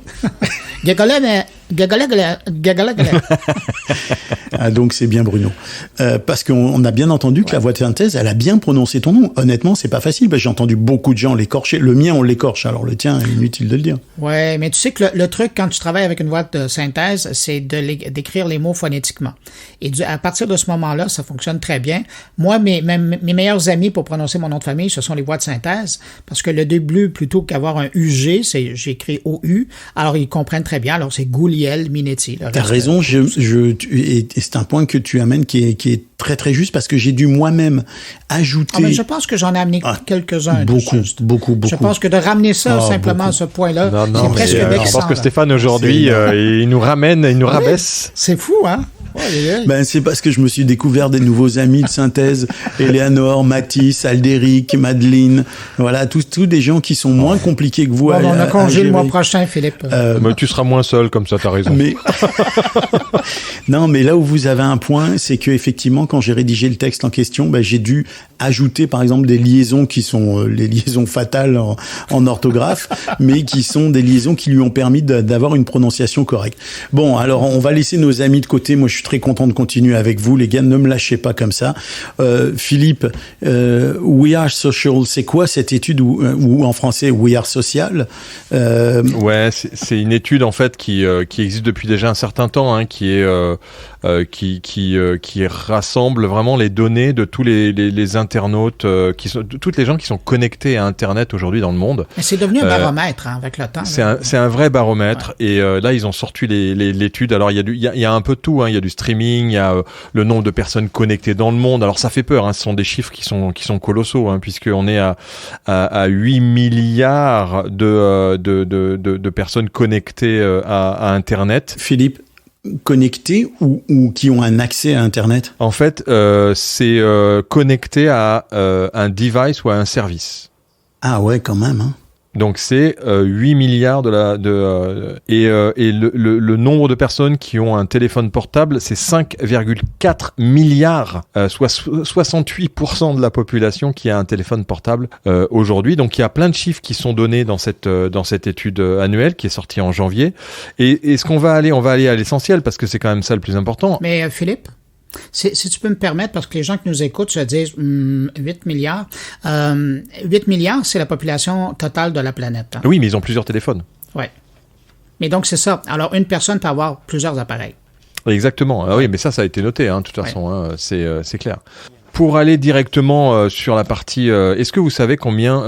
Ah, donc c'est bien Bruno. Parce qu'on a bien entendu que la voix de synthèse, elle a bien prononcé ton nom. Honnêtement, c'est pas facile, parce que j'ai entendu beaucoup de gens l'écorcher. Le mien, on l'écorche, alors le tien, inutile de le dire.
Ouais, mais tu sais que le truc, quand tu travailles avec une voix de synthèse, c'est d'écrire les mots phonétiquement. Et à partir de ce moment-là, ça fonctionne très bien. Moi, mes meilleurs amis pour prononcer mon nom de famille, ce sont les voix de synthèse, parce que le début, plutôt qu'avoir un UG, j'écris OU, alors ils comprennent très bien. Alors c'est Gouliel Minetti.
T'as raison, et c'est un point que tu amènes qui est très très juste, parce que j'ai dû moi-même ajouter...
mais je pense que j'en ai amené quelques-uns.
Beaucoup.
Je pense que de ramener ça simplement à ce point-là, c'est presque vexant.
Je pense que Stéphane, aujourd'hui, il nous ramène, il nous rabaisse.
C'est fou, hein?
C'est parce que je me suis découvert des nouveaux amis de synthèse, Eleanor, Mathis, Aldéric, Madeleine, voilà, tous des gens qui sont moins compliqués que vous.
On a congé le mois prochain, Philippe.
Mais tu seras moins seul, comme ça, t'as raison.
Non, mais là où vous avez un point, c'est que effectivement, quand j'ai rédigé le texte en question, j'ai dû ajouter, par exemple, des liaisons qui sont les liaisons fatales en orthographe, mais qui sont des liaisons qui lui ont permis d'avoir une prononciation correcte. Bon, alors on va laisser nos amis de côté. Moi, je suis très content de continuer avec vous, les gars. Ne me lâchez pas comme ça. Philippe, We Are Social, c'est quoi cette étude ou en français We Are Social?
Ouais, c'est une étude en fait qui existe depuis déjà un certain temps, hein, qui rassemble vraiment les données de tous les internautes, toutes les gens qui sont connectés à Internet aujourd'hui dans le monde.
Mais c'est devenu un baromètre avec le temps.
C'est un vrai baromètre. Ouais. Et là, ils ont sorti l'étude. Alors, il y a un peu de tout. Hein. Il y a du streaming, il y a le nombre de personnes connectées dans le monde. Alors, ça fait peur. Hein. Ce sont des chiffres qui sont colossaux, hein, puisqu'on est à 8 milliards de personnes connectées à Internet.
Philippe, connectés ou qui ont un accès à Internet?
En fait, c'est connecté à un device ou à un service.
Ah ouais, quand même. Hein.
Donc c'est 8 milliards et le nombre de personnes qui ont un téléphone portable, c'est 5,4 milliards, soit 68% de la population qui a un téléphone portable aujourd'hui. Donc il y a plein de chiffres qui sont donnés dans cette étude annuelle qui est sortie en janvier. Et ce qu'on va aller à l'essentiel parce que c'est quand même ça le plus important.
Mais Philippe, si tu peux me permettre, parce que les gens qui nous écoutent se disent 8 milliards. 8 milliards, c'est la population totale de la planète. Hein.
Oui, mais ils ont plusieurs téléphones.
Oui. Mais donc, c'est ça. Alors, une personne peut avoir plusieurs appareils.
Exactement. Ah oui, mais ça a été noté, hein, de toute façon. Hein, c'est clair. Pour aller directement sur la partie... est-ce que vous savez combien,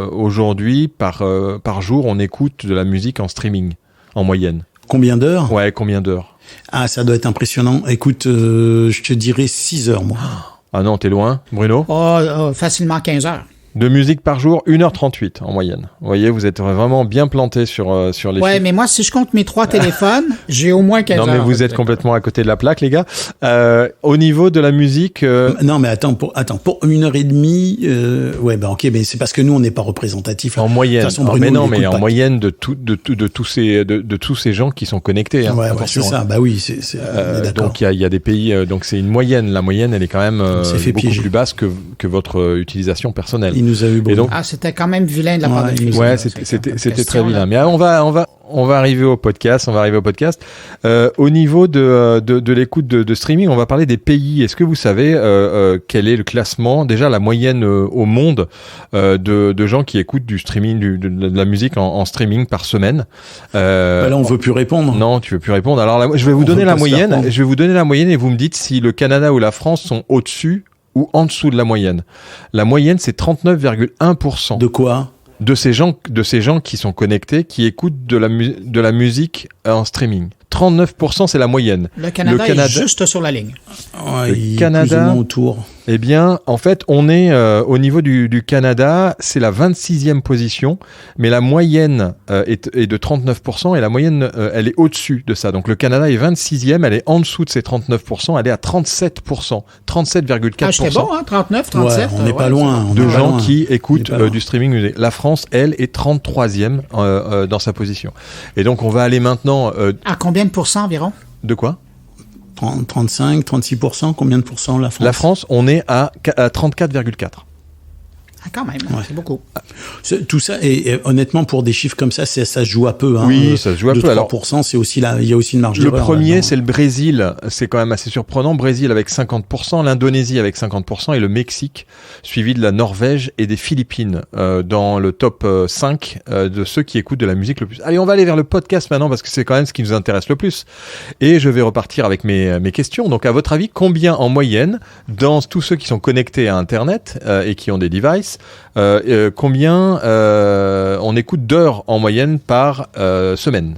aujourd'hui, par jour, on écoute de la musique en streaming, en moyenne?
Combien d'heures?
Ouais, combien d'heures?
Ah, ça doit être impressionnant. Écoute, je te dirais 6 heures, moi.
Ah non, t'es loin, Bruno?
Facilement 15 heures.
De musique par jour, 1h38 en moyenne. Vous voyez, vous êtes vraiment bien planté sur les chiffres.
Ouais, mais moi, si je compte mes 3 téléphones, j'ai au moins 15 heures.
Non, mais vous êtes complètement à côté de la plaque, les gars. Au niveau de la musique...
Non, mais attends, pour 1h30, ouais, bah ok, mais c'est parce que nous, on n'est pas représentatif.
En moyenne.
De toute façon, Bruno,
mais non, mais en moyenne de tous ces gens qui sont connectés. Hein,
ouais, c'est ça. Bah oui, c'est d'accord.
Donc, il y a des pays... donc, c'est une moyenne. La moyenne, elle est quand même beaucoup plus basse que votre utilisation personnelle.
Il nous a eu
donc,
c'était quand même vilain de la part de Philippe.
Ouais, c'était très vilain. Mais on va arriver au podcast. Au niveau de l'écoute de streaming, on va parler des pays. Est-ce que vous savez quel est le classement, déjà la moyenne au monde de gens qui écoutent du streaming, de la musique en streaming par semaine?
Là, on veut plus répondre.
Non, tu veux plus répondre. Alors, je vais vous donner la moyenne. Je vais vous donner la moyenne et vous me dites si le Canada ou la France sont au-dessus ou en dessous de la moyenne. La moyenne, c'est 39,1%.
De quoi?
De ces gens qui sont connectés, qui écoutent de la musique en streaming. 39%, c'est la moyenne.
Le Canada est juste sur la ligne.
Ouais, le Canada, plus ou moins autour.
Eh bien, en fait, on est au niveau du Canada, c'est la 26e position, mais la moyenne est de 39% et la moyenne, elle est au-dessus de ça. Donc, le Canada est 26e, elle est en dessous de ces 39%, elle est à 37%, 37,4%.
Ah, c'était bon, hein, 39, 37.
Ouais, on n'est pas loin.
De gens qui écoutent du streaming. La France, elle, est 33e dans sa position. Et donc, on va aller maintenant...
à combien de pourcents environ?
De quoi?
35, 36%, combien de pourcents la France?
La France, on est à 34,4.
Ah, quand même, c'est beaucoup.
Tout ça, et honnêtement, pour des chiffres comme ça, ça se joue à peu. Hein.
Oui, ça se joue à peu.
3%, c'est aussi il y a aussi une marge d'erreur.
Le premier, c'est le Brésil. C'est quand même assez surprenant. Brésil avec 50%, l'Indonésie avec 50% et le Mexique, suivi de la Norvège et des Philippines dans le top 5 de ceux qui écoutent de la musique le plus. Allez, on va aller vers le podcast maintenant parce que c'est quand même ce qui nous intéresse le plus. Et je vais repartir avec mes questions. Donc, à votre avis, combien en moyenne, dans tous ceux qui sont connectés à Internet et qui ont des devices, combien on écoute d'heures en moyenne par semaine?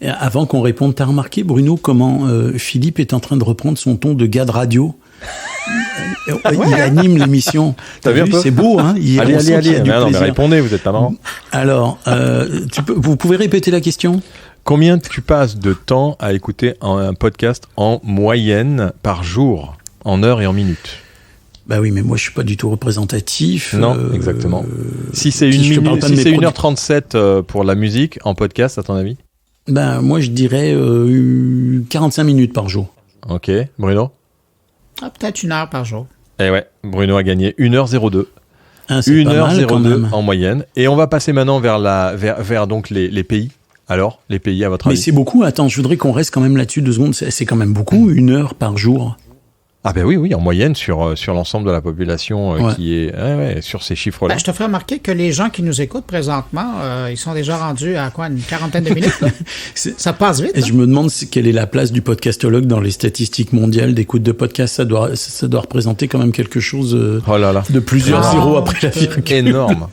Avant qu'on réponde, t'as remarqué, Bruno, comment Philippe est en train de reprendre son ton de gars de radio? Il anime l'émission.
T'as vu,
c'est beau, hein?
Allez. Mais répondez, vous êtes pas marrant.
Alors, vous pouvez répéter la question?
Combien tu passes de temps à écouter un podcast en moyenne par jour, en heures et en minutes?
Bah oui, mais moi je suis pas du tout représentatif.
Non, exactement. Si c'est 1h37 pour la musique en podcast, à ton avis?
Ben moi je dirais 45 minutes par jour.
Ok, Bruno?
Peut-être 1 heure par jour.
Eh ouais, Bruno a gagné 1h02.
1h02
en moyenne. Et on va passer maintenant vers donc les pays. Alors, les pays, à votre
Mais
avis?
c'est beaucoup. Attends, je voudrais qu'on reste quand même là-dessus 2 secondes. C'est quand même beaucoup, 1 heure par jour.
Ah ben oui, en moyenne sur l'ensemble de la population
Ouais.
qui est sur ces chiffres-là.
Je te ferai remarquer que les gens qui nous écoutent présentement, ils sont déjà rendus à quoi, une quarantaine de minutes? Là? Ça passe vite.
Et je me demande quelle est la place du podcastologue dans les statistiques mondiales d'écoute de podcast. Ça doit représenter quand même quelque chose
Oh là là.
de plusieurs
Non,
zéros après la virgule.
Énorme.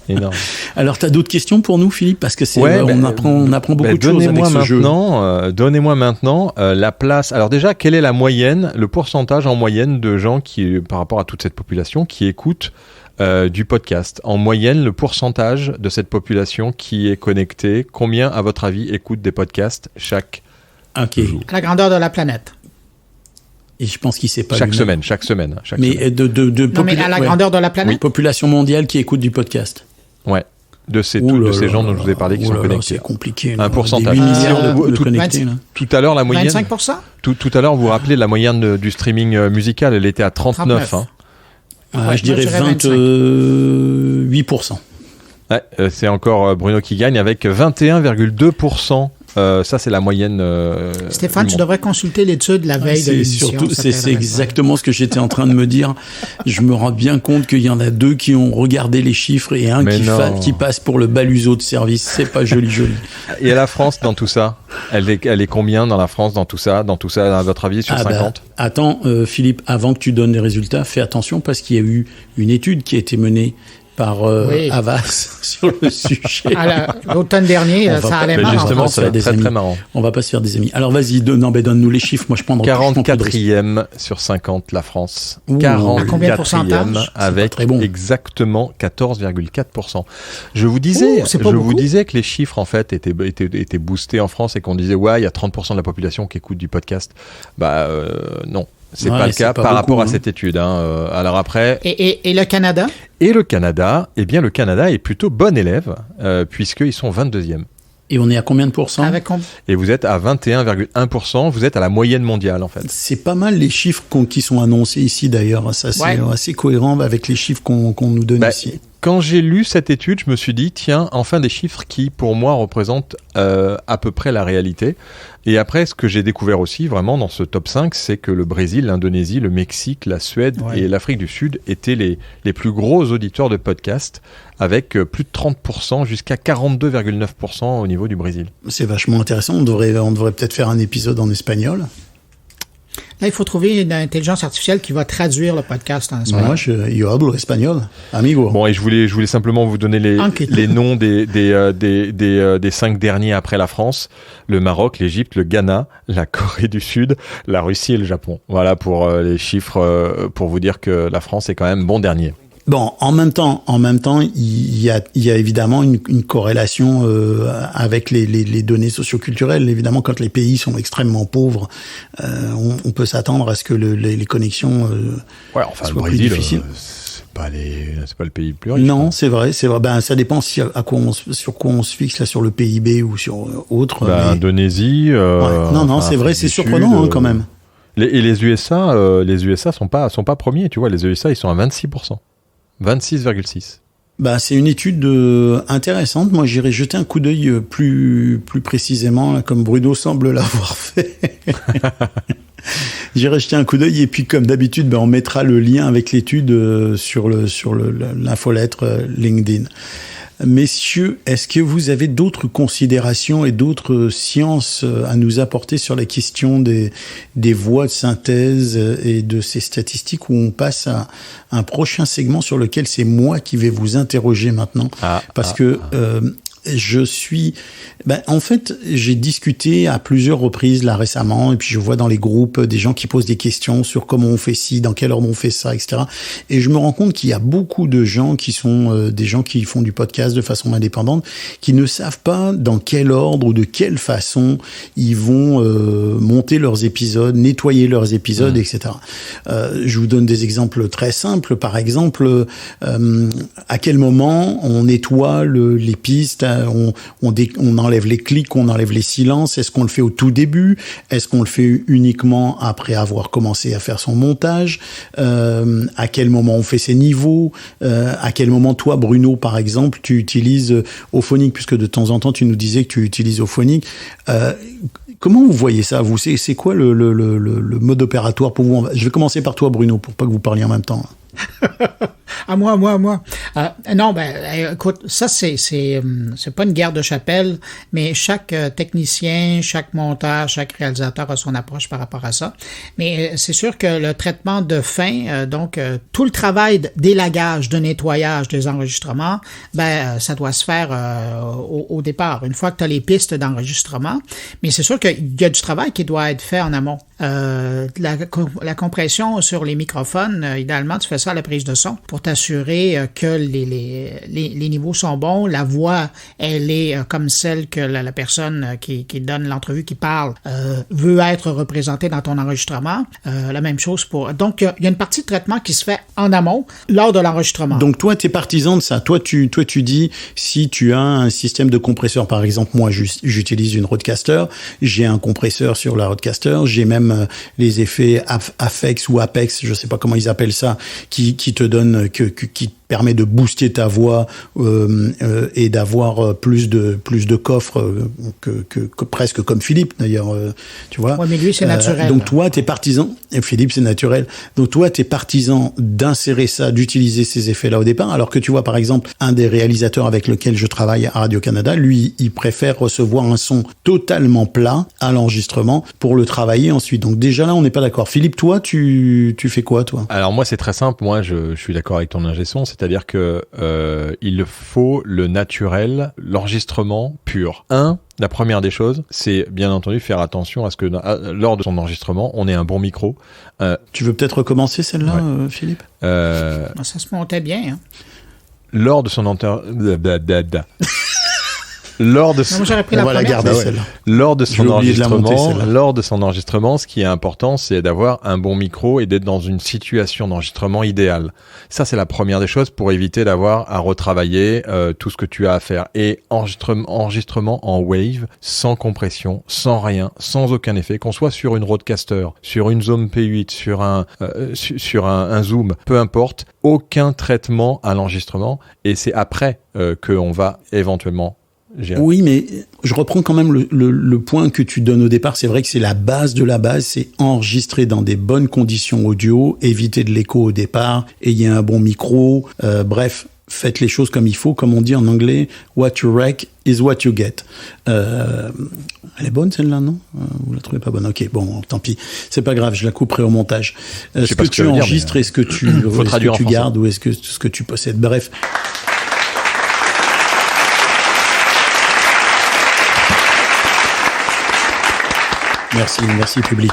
Énorme.
Alors, tu as d'autres questions pour nous, Philippe? Parce que
Ouais,
on apprend beaucoup de choses avec
donnez-moi
ce jeu.
Donnez-moi maintenant la place. Alors déjà, quelle est la moyenne, le pourcentage en moyenne de gens qui, par rapport à toute cette population, qui écoutent du podcast? En moyenne, le pourcentage de cette population qui est connectée, combien, à votre avis, écoute des podcasts chaque
Ok.
jour?
À la grandeur de la planète.
Et je pense qu'il sait pas.
Chaque
lui-même.
semaine.
Mais
Non, mais à la grandeur de la planète.
population mondiale qui écoute du podcast.
Ouais. De ces
Ouh là
gens
là
dont je vous ai parlé qui
ouh
sont
là là,
connectés.
c'est compliqué.
Un pourcentage.
Des 8 milliards de
tout-
connectés. Là.
Tout à l'heure, la moyenne.
25%?
Tout à l'heure, vous vous rappelez de la moyenne du streaming musical, elle était à 39.
39.
Hein.
Ouais, je dirais 28%.
Ouais, c'est encore Bruno qui gagne avec 21,2%. Ça, c'est la moyenne.
Stéphane,
du
tu
monde.
devrais consulter l'étude la veille de
C'est
l'émission.
surtout,
ça
c'est
t'aiderait.
exactement ce que j'étais en train de me dire. Je me rends bien compte qu'il y en a 2 qui ont regardé les chiffres et un
Mais non.
qui passe pour le baluseau de service. C'est pas joli.
Et la France dans tout ça, elle est combien dans la France dans tout ça, à votre avis, sur 50?
Attends, Philippe, avant que tu donnes les résultats, fais attention parce qu'il y a eu une étude qui a été menée par
Oui.
Havas sur le sujet.
L'automne dernier,
On va
ça
pas-
allait
Mais
mal.
justement,
en
ça va être
des
très
amis.
très marrant.
On va pas se faire des amis. Alors vas-y, donne-nous les chiffres. Moi, je prends
44e sur 50, la France.
Ouh.
44e
À combien de pourcentage?
avec
très bon.
exactement 14,4%. Je vous disais,
Ouh, c'est pas beaucoup.
que les chiffres en fait étaient boostés en France et qu'on disait ouais, il y a 30% de la population qui écoute du podcast. Non. C'est
Ouais,
pas le
c'est
cas
pas
par
beaucoup,
rapport à
hein.
cette étude. Alors après,
Et le Canada?
et le Canada, eh bien le Canada est plutôt bon élève puisqu'ils sont 22e.
Et on est à combien de pourcents?
Avec
Et vous êtes à 21,1%, vous êtes à la moyenne mondiale en fait.
C'est pas mal les chiffres qui sont annoncés ici d'ailleurs. Ça, c'est
Ouais.
assez cohérent avec les chiffres qu'on nous donne
Bah,
ici.
Quand j'ai lu cette étude, je me suis dit, tiens, enfin des chiffres qui, pour moi, représentent à peu près la réalité. Et après, ce que j'ai découvert aussi, vraiment, dans ce top 5, c'est que le Brésil, l'Indonésie, le Mexique, la Suède
Ouais.
et l'Afrique du Sud étaient les plus gros auditeurs de podcasts, avec plus de 30%, jusqu'à 42,9% au niveau du Brésil.
C'est vachement intéressant. On devrait peut-être faire un épisode en espagnol.
Là, il faut trouver une intelligence artificielle qui va traduire le podcast en espagnol.
Moi, yo hablo espagnol, amigo.
Bon, et je voulais simplement vous donner
Enquête.
les noms des 5 derniers après la France: le Maroc, l'Égypte, le Ghana, la Corée du Sud, la Russie et le Japon. Voilà pour les chiffres, pour vous dire que la France est quand même bon dernier.
Bon, en même temps, il y a évidemment une corrélation avec les données socioculturelles. Évidemment, quand les pays sont extrêmement pauvres, on peut s'attendre à ce que les connexions
Ouais, enfin le
soient plus
Brésil,
difficiles.
c'est pas le pays le plus riche.
Non, c'est vrai. Ben, ça dépend sur quoi on se fixe là, sur le PIB ou sur autre. mais-
Indonésie.
Ouais. Non, c'est vrai, c'est surprenant quand même.
Et les USA sont pas premiers, tu vois. Les USA, ils sont à 26%. 26,6.
Bah, c'est une étude intéressante. Moi, j'irai jeter un coup d'œil plus précisément, là, comme Bruno semble l'avoir fait. J'irai jeter un coup d'œil et puis, comme d'habitude, ben, on mettra le lien avec l'étude sur l'infolettre LinkedIn. Messieurs, est-ce que vous avez d'autres considérations et d'autres sciences à nous apporter sur la question des voies de synthèse et de ces statistiques, où on passe à un prochain segment sur lequel c'est moi qui vais vous interroger maintenant, parce que en fait, j'ai discuté à plusieurs reprises là récemment, et puis je vois dans les groupes des gens qui posent des questions sur comment on fait ci, dans quel ordre on fait ça, etc. Et je me rends compte qu'il y a beaucoup de gens qui sont des gens qui font du podcast de façon indépendante, qui ne savent pas dans quel ordre ou de quelle façon ils vont monter leurs épisodes, nettoyer leurs épisodes, etc. Je vous donne des exemples très simples. Par exemple, à quel moment on nettoie les pistes on enlève les clics, on enlève les silences. Est-ce qu'on le fait au tout début? Est-ce qu'on le fait uniquement après avoir commencé à faire son montage? À quel moment on fait ses niveaux? À quel moment toi, Bruno, par exemple, tu utilises Auphonic, puisque de temps en temps tu nous disais que tu utilises Auphonic. Comment vous voyez ça, vous? C'est quoi le mode opératoire pour vous? Je vais commencer par toi, Bruno, pour pas que vous parliez en même temps.
À moi. Non, écoute, ça c'est pas une guerre de chapelle, mais chaque technicien, chaque monteur, chaque réalisateur a son approche par rapport à ça. Mais c'est sûr que le traitement de fin, donc tout le travail d'élagage, de nettoyage des enregistrements, ça doit se faire au départ, une fois que tu as les pistes d'enregistrement. Mais c'est sûr qu'il y a du travail qui doit être fait en amont. La compression sur les microphones, idéalement, tu fais ça à la prise de son pour t'assurer que les niveaux sont bons, la voix, elle est comme celle que la personne qui donne l'entrevue, qui parle, veut être représentée dans ton enregistrement. La même chose pour... Donc, il y a une partie de traitement qui se fait en amont, lors de l'enregistrement.
Donc, toi, tu es partisan de ça. Toi, tu dis, si tu as un système de compresseur, par exemple, moi, j'utilise une Rodecaster, j'ai un compresseur sur la Rodecaster, j'ai même les effets Afex ou Apex, je sais pas comment ils appellent ça, qui te donne qui permet de booster ta voix et d'avoir plus de coffres que presque comme Philippe d'ailleurs, tu vois.
Ouais, mais lui c'est naturel.
Donc toi t'es partisan, et Philippe c'est naturel. Donc toi t'es partisan d'insérer ça, d'utiliser ces effets-là au départ, alors que tu vois par exemple un des réalisateurs avec lequel je travaille à Radio-Canada, lui il préfère recevoir un son totalement plat à l'enregistrement pour le travailler ensuite. Donc déjà là on n'est pas d'accord. Philippe, toi tu fais quoi toi?
Alors moi c'est très simple, moi je suis d'accord avec ton ingé son, c'est-à-dire que il faut le naturel, l'enregistrement pur. La première des choses, c'est bien entendu faire attention à ce que lors de son enregistrement, on ait un bon micro.
Tu veux peut-être recommencer celle-là, ouais. Philippe?
Ça se montait bien. Hein.
Lors de son Lors de son enregistrement, ce qui est important, c'est d'avoir un bon micro et d'être dans une situation d'enregistrement idéale. Ça, c'est la première des choses pour éviter d'avoir à retravailler tout ce que tu as à faire. Et enregistrement en wave, sans compression, sans rien, sans aucun effet, qu'on soit sur une Rodecaster, sur une Zoom P8, sur un Zoom, peu importe, aucun traitement à l'enregistrement. Et c'est après qu'on va éventuellement
Oui, mais je reprends quand même le point que tu donnes au départ. C'est vrai que c'est la base de la base, c'est enregistrer dans des bonnes conditions audio, éviter de l'écho au départ, ayez un bon micro, bref, faites les choses comme il faut, comme on dit en anglais, what you wreck is what you get. Elle est bonne celle-là, non? Vous la trouvez pas bonne? Ok, bon, tant pis. C'est pas grave, je la couperai au montage. Ce que tu enregistres, est-ce que tu gardes ou est-ce que tu possèdes? Bref. Merci public.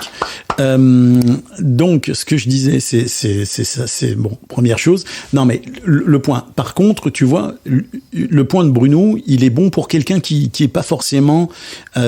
Donc, ce que je disais, c'est ça, c'est bon, première chose. Non, mais le point. Par contre, tu vois, le point de Bruno, il est bon pour quelqu'un qui est pas forcément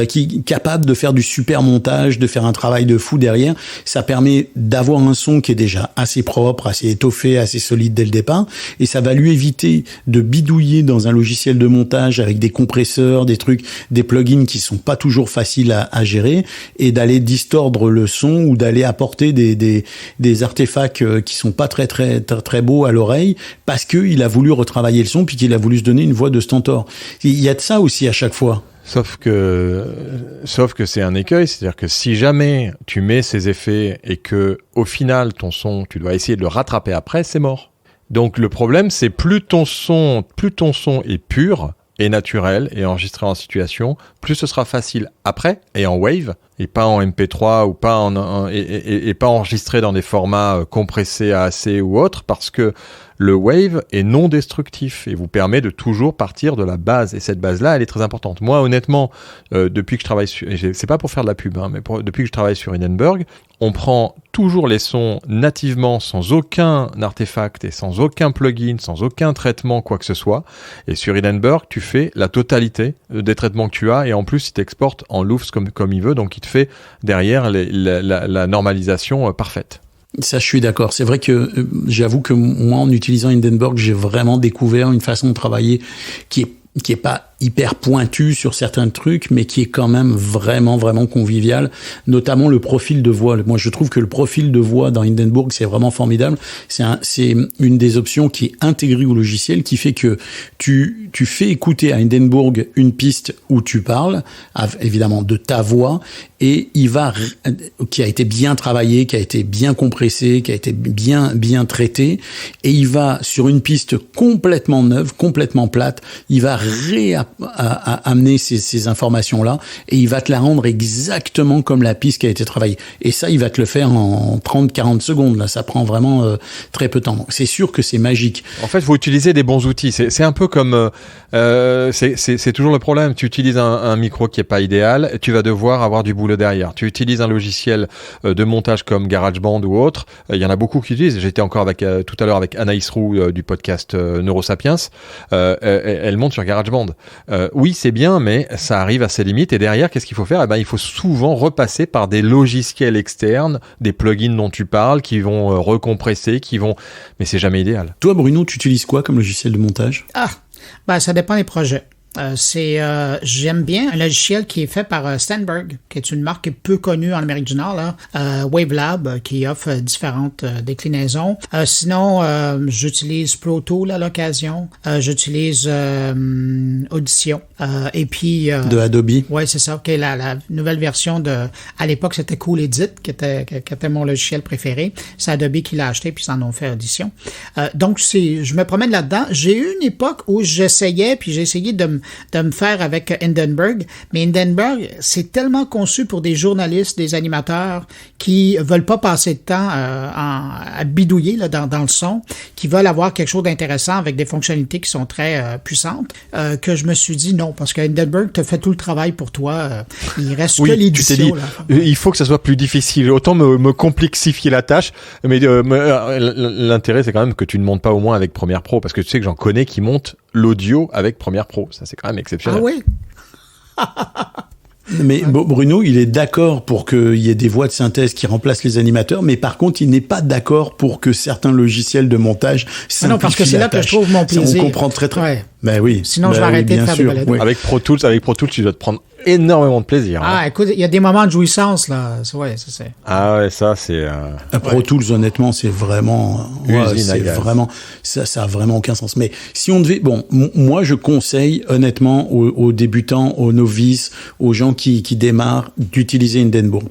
qui est capable de faire du super montage, de faire un travail de fou derrière. Ça permet d'avoir un son qui est déjà assez propre, assez étoffé, assez solide dès le départ, et ça va lui éviter de bidouiller dans un logiciel de montage avec des compresseurs, des trucs, des plugins qui sont pas toujours faciles à gérer, et d'aller distordre le son ou d'aller apporter des artefacts qui sont pas très beaux à l'oreille parce que il a voulu retravailler le son puis qu'il a voulu se donner une voix de stentor. Il y a de ça aussi à chaque fois.
Sauf que c'est un écueil, c'est-à-dire que si jamais tu mets ces effets et que au final ton son, tu dois essayer de le rattraper après, c'est mort. Donc le problème, c'est plus ton son est pur et naturel et enregistré en situation, plus ce sera facile après et en wave et pas en MP3 ou pas et pas enregistré dans des formats compressés AAC ou autres, parce que le wave est non destructif et vous permet de toujours partir de la base, et cette base-là, elle est très importante. Moi, honnêtement, depuis que je travaille c'est pas pour faire de la pub, mais depuis que je travaille sur Hindenburg, on prend toujours les sons nativement, sans aucun artefact et sans aucun plugin, sans aucun traitement, quoi que ce soit. Et sur Hindenburg, tu fais la totalité des traitements que tu as, et en plus, il t'exporte en LUFS comme il veut, donc il te fait derrière la normalisation parfaite.
Ça, je suis d'accord. C'est vrai que j'avoue que moi, en utilisant Hindenburg, j'ai vraiment découvert une façon de travailler qui est pas hyper pointu sur certains trucs, mais qui est quand même vraiment, vraiment convivial, notamment le profil de voix. Moi, je trouve que le profil de voix dans Hindenburg, c'est vraiment formidable. C'est une des options qui est intégrée au logiciel, qui fait que tu fais écouter à Hindenburg une piste où tu parles, évidemment de ta voix, et qui a été bien travaillé, qui a été bien compressé, qui a été bien traité, et il va sur une piste complètement neuve, complètement plate, il va amener ces informations-là, et il va te la rendre exactement comme la piste qui a été travaillée. Et ça, il va te le faire en 30-40 secondes. Là, ça prend vraiment très peu de temps. Donc, c'est sûr que c'est magique.
En fait, il faut utiliser des bons outils. C'est un peu comme... c'est toujours le problème. Tu utilises un micro qui est pas idéal, tu vas devoir avoir du boulot derrière. Tu utilises un logiciel de montage comme GarageBand ou autre. Il y en a beaucoup qui utilisent. J'étais encore tout à l'heure avec Anaïs Roux du podcast Neurosapiens. Elle monte sur GarageBand. Oui, c'est bien, mais ça arrive à ses limites. Et derrière, qu'est-ce qu'il faut faire? Il faut souvent repasser par des logiciels externes, des plugins dont tu parles, qui vont recompresser, mais c'est jamais idéal.
Toi, Bruno, tu utilises quoi comme logiciel de montage?
Ça dépend des projets. J'aime bien un logiciel qui est fait par Steinberg, qui est une marque peu connue en Amérique du Nord, Wavelab, qui offre différentes déclinaisons. Sinon, j'utilise Pro Tool à l'occasion. J'utilise Audition. Et puis...
de Adobe.
Ouais, c'est ça. Okay, la nouvelle version à l'époque, c'était Cool Edit, qui était mon logiciel préféré. C'est Adobe qui l'a acheté, puis ils en ont fait Audition. Donc, je me promène là-dedans. J'ai eu une époque où j'ai essayé de me faire avec Hindenburg, mais Hindenburg, c'est tellement conçu pour des journalistes, des animateurs qui veulent pas passer de temps à bidouiller là, dans le son, qui veulent avoir quelque chose d'intéressant avec des fonctionnalités qui sont très puissantes, que je me suis dit non, parce que Hindenburg te fait tout le travail pour toi. Il reste que l'édition.
Tu t'es dit, il faut que ça soit plus difficile. Autant me complexifier la tâche, mais l'intérêt, c'est quand même que tu ne montes pas au moins avec Premiere Pro, parce que tu sais que j'en connais qui montent l'audio avec Premiere Pro. Ça, c'est quand même exceptionnel.
Ah oui?
Mais Bruno, il est d'accord pour qu'il y ait des voix de synthèse qui remplacent les animateurs, mais par contre, il n'est pas d'accord pour que certains logiciels de montage simplifient
non, parce que c'est là que je trouve mon plaisir.
On comprend très.
Ouais.
Ben oui.
Sinon, je vais arrêter de faire des balados.
Oui.
Avec Pro Tools, tu dois te prendre énormément de plaisir.
Écoute, il y a des moments de jouissance, là. Ouais, ça c'est.
Ah ouais, ça, c'est...
Pro Tools, honnêtement, c'est vraiment... Ça a vraiment aucun sens. Mais si on devait... moi, je conseille, honnêtement, aux débutants, aux novices, aux gens qui démarrent, d'utiliser Hindenburg.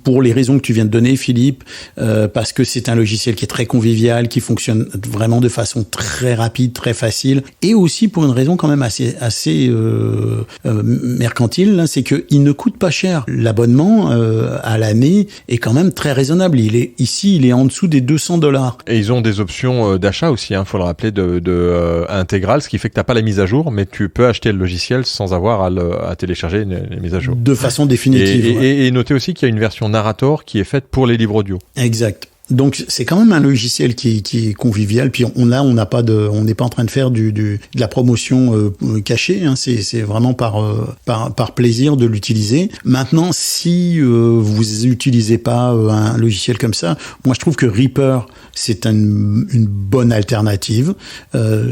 Pour les raisons que tu viens de donner, Philippe, parce que c'est un logiciel qui est très convivial, qui fonctionne vraiment de façon très rapide, très facile, et aussi pour une raison quand même assez mercantile, c'est qu'il ne coûte pas cher. L'abonnement à l'année est quand même très raisonnable. Il est en dessous des $200.
Et ils ont des options d'achat aussi, faut le rappeler, intégrales, ce qui fait que t'as pas la mise à jour, mais tu peux acheter le logiciel sans avoir à télécharger les mises à jour.
De façon définitive.
Et notez aussi qu'il y a une version narrator qui est faite pour les livres audio.
Exact. Donc c'est quand même un logiciel qui est convivial. Puis on n'est pas en train de faire de la promotion cachée. C'est vraiment par plaisir de l'utiliser. Maintenant, si vous utilisez pas un logiciel comme ça, moi je trouve que Reaper c'est une bonne alternative.
Oui.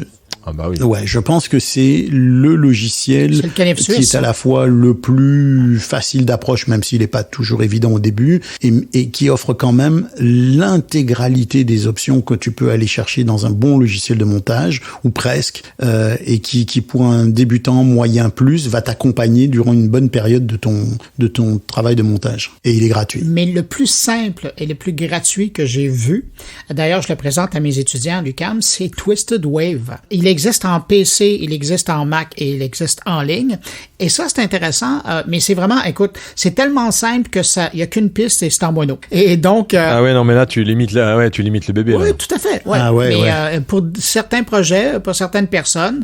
Ouais, je pense que c'est le logiciel qui est à la fois le plus facile d'approche, même s'il n'est pas toujours évident au début, et qui offre quand même l'intégralité des options que tu peux aller chercher dans un bon logiciel de montage, ou presque, et qui pour un débutant moyen plus, va t'accompagner durant une bonne période de ton travail de montage. Et il est gratuit.
Mais le plus simple et le plus gratuit que j'ai vu, d'ailleurs je le présente à mes étudiants à l'UQAM, c'est Twisted Wave. Il existe en PC, il existe en Mac et il existe en ligne. Et ça, c'est intéressant, mais c'est vraiment, écoute, c'est tellement simple que il y a qu'une piste et c'est en mono. Et donc...
mais là, tu limites le bébé.
Oui,
là.
tout à fait. Ouais. Pour certains projets, pour certaines personnes,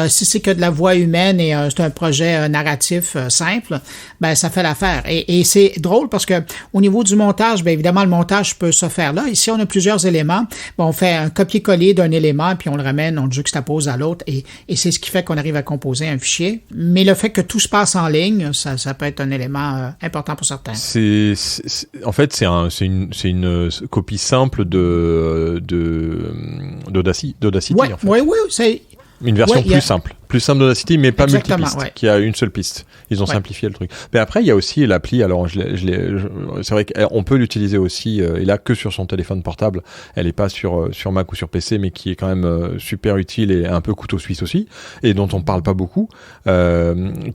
si c'est que de la voix humaine et c'est un projet narratif simple, ça fait l'affaire. Et c'est drôle parce que au niveau du montage, évidemment, le montage peut se faire là. Ici, on a plusieurs éléments. On fait un copier-coller d'un élément, puis on le ramène, on le juxtapose à l'autre, et c'est ce qui fait qu'on arrive à composer un fichier. Mais le fait que tout se passe en ligne, ça peut être un élément important pour certains.
En fait, c'est une copie simple d'Audacity.
Oui, c'est...
Une version plus simple. plus simple d'Audacity, mais pas
Exactement,
multipiste,
ouais.
qui a une seule piste. Ils ont simplifié le truc. Mais après, il y a aussi l'appli. Alors, c'est vrai qu'on peut l'utiliser aussi, et là que sur son téléphone portable. Elle est pas sur Mac ou sur PC, mais qui est quand même super utile et un peu couteau suisse aussi, et dont on parle pas beaucoup,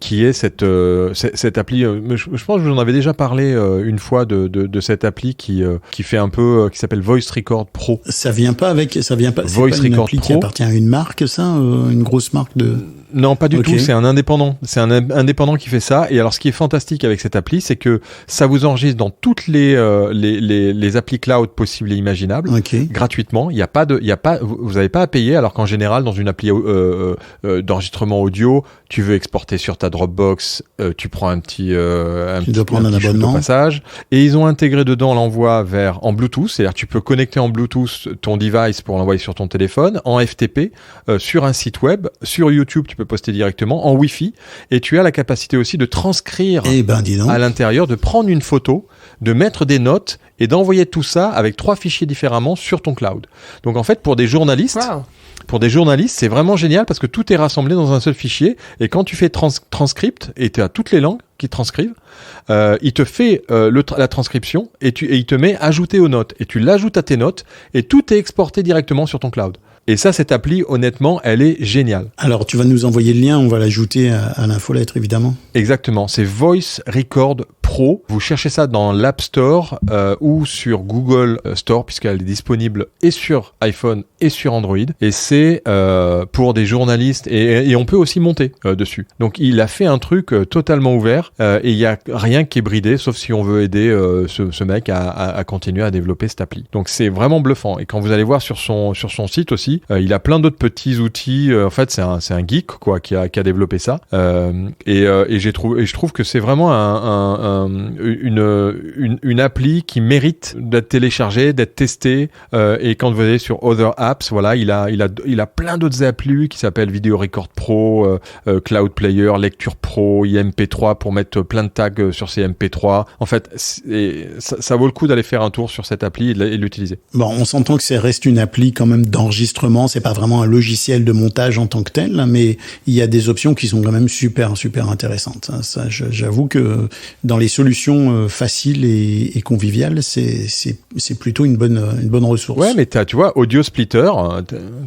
qui est cette appli. Je pense que je vous en avais déjà parlé une fois de cette appli qui fait un peu, qui s'appelle Voice Record Pro.
Ça vient pas, c'est
Voice
pas une
Record
appli qui
Pro.
appartient à une marque, ça, une grosse marque de.
Non, pas du
Ok.
tout. C'est un indépendant. C'est un indépendant qui fait ça. Et alors, ce qui est fantastique avec cette appli, c'est que ça vous enregistre dans toutes les applis cloud possibles et imaginables,
Ok.
gratuitement. Vous n'avez pas à payer. Alors qu'en général, dans une appli d'enregistrement audio, tu veux exporter sur ta Dropbox, tu prends un petit
prendre un
petit shoot
abonnement.
au passage. Et ils ont intégré dedans l'envoi en Bluetooth. C'est-à-dire, tu peux connecter en Bluetooth ton device pour l'envoyer sur ton téléphone, en FTP, sur un site web, sur YouTube, tu peux poster directement, en Wi-Fi, et tu as la capacité aussi de transcrire
Eh ben, dis donc.
à l'intérieur, de prendre une photo, de mettre des notes et d'envoyer tout ça avec 3 fichiers différemment sur ton cloud. Donc en fait, pour des journalistes, c'est vraiment génial parce que tout est rassemblé dans un seul fichier, et quand tu fais transcript, et tu as toutes les langues qui transcrivent, il te fait la transcription et il te met ajouter aux notes, et tu l'ajoutes à tes notes, et tout est exporté directement sur ton cloud. Et ça, cette appli, honnêtement, elle est géniale.
Alors, tu vas nous envoyer le lien, on va l'ajouter à l'infolettre, évidemment.
Exactement, c'est Voice Record Pro. Vous cherchez ça dans l'App Store ou sur Google Store, puisqu'elle est disponible et sur iPhone et sur Android. Et c'est pour des journalistes, et on peut aussi monter dessus. Donc, il a fait un truc totalement ouvert, et il n'y a rien qui est bridé, sauf si on veut aider ce mec à continuer à développer cette appli. Donc, c'est vraiment bluffant. Et quand vous allez voir sur son site aussi, il a plein d'autres petits outils. En fait, c'est un geek quoi qui a développé ça. Et je trouve que c'est vraiment une appli qui mérite d'être téléchargée, d'être testée. Et quand vous allez sur Other Apps, voilà, il a plein d'autres applis qui s'appellent Video Record Pro, Cloud Player, Lecture Pro, IMP3 pour mettre plein de tags sur ces MP3. En fait, ça vaut le coup d'aller faire un tour sur cette appli et de l'utiliser.
Bon, on s'entend que ça reste une appli quand même d'enregistrement, c'est pas vraiment un logiciel de montage en tant que tel, mais il y a des options qui sont quand même super intéressantes. Ça, j'avoue que dans les solutions faciles et conviviales, c'est plutôt une bonne ressource.
Ouais, mais tu vois, Audio Splitter,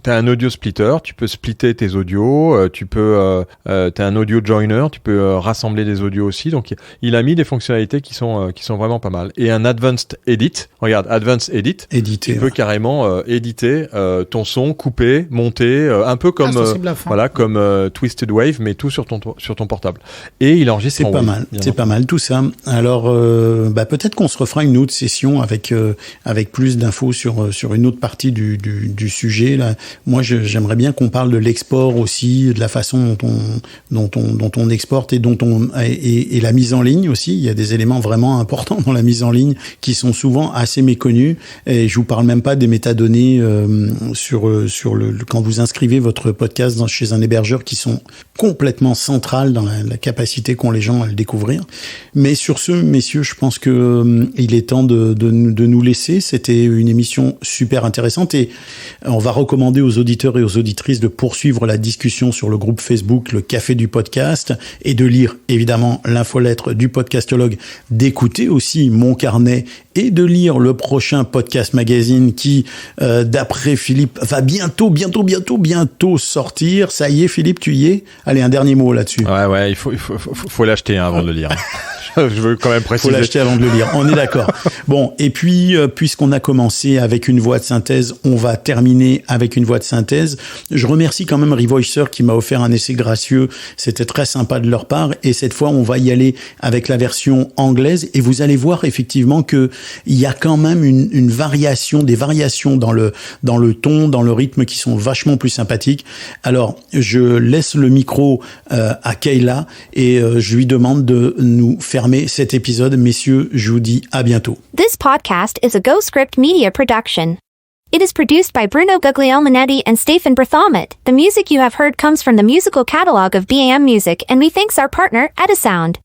t'as un Audio Splitter, tu peux splitter tes audios, t'as un Audio Joiner, tu peux rassembler des audios aussi. Donc, il a mis des fonctionnalités qui sont vraiment pas mal. Et un Advanced Edit, regarde, Advanced Edit,
Éditer,
tu peux carrément éditer ton son, couper, monter, un peu comme comme Twisted Wave, mais tout sur ton portable. Et il enregistre
c'est pas mal, c'est pas mal tout ça. Alors peut-être qu'on se refera une autre session avec plus d'infos sur une autre partie du sujet là. Moi j'aimerais bien qu'on parle de l'export aussi, de la façon dont on exporte et la mise en ligne aussi. Il y a des éléments vraiment importants dans la mise en ligne qui sont souvent assez méconnus, et je vous parle même pas des métadonnées quand vous inscrivez votre podcast chez un hébergeur, qui sont complètement centrales dans la capacité qu'ont les gens à le découvrir. Mais sur ce, messieurs, je pense que il est temps de nous laisser. C'était une émission super intéressante, et on va recommander aux auditeurs et aux auditrices de poursuivre la discussion sur le groupe Facebook, le Café du Podcast, et de lire évidemment l'infolettre du Podcastologue, d'écouter aussi mon carnet et de lire le prochain Podcast Magazine qui, d'après Philippe, va bientôt sortir. Ça y est, Philippe, tu y es? Allez, un dernier mot là-dessus.
Ouais, il faut l'acheter avant de le lire. Je veux quand même préciser.
Faut l'acheter avant de le lire. On est d'accord. Bon, et puis, puisqu'on a commencé avec une voix de synthèse, on va terminer avec une voix de synthèse. Je remercie quand même Revoicer qui m'a offert un essai gracieux. C'était très sympa de leur part. Et cette fois, on va y aller avec la version anglaise. Et vous allez voir effectivement que il y a quand même des variations dans le ton, dans le rythme, qui sont vachement plus sympathiques. Alors, je laisse le micro à Kayla, et je lui demande de nous fermer cet épisode. Messieurs, je vous dis à bientôt.
This podcast is a GoScript Media production. It is produced by Bruno Guglielminetti and Stephen Berthomet. The music you have heard comes from the musical catalog of BAM Music, and we thanks our partner, Edisound.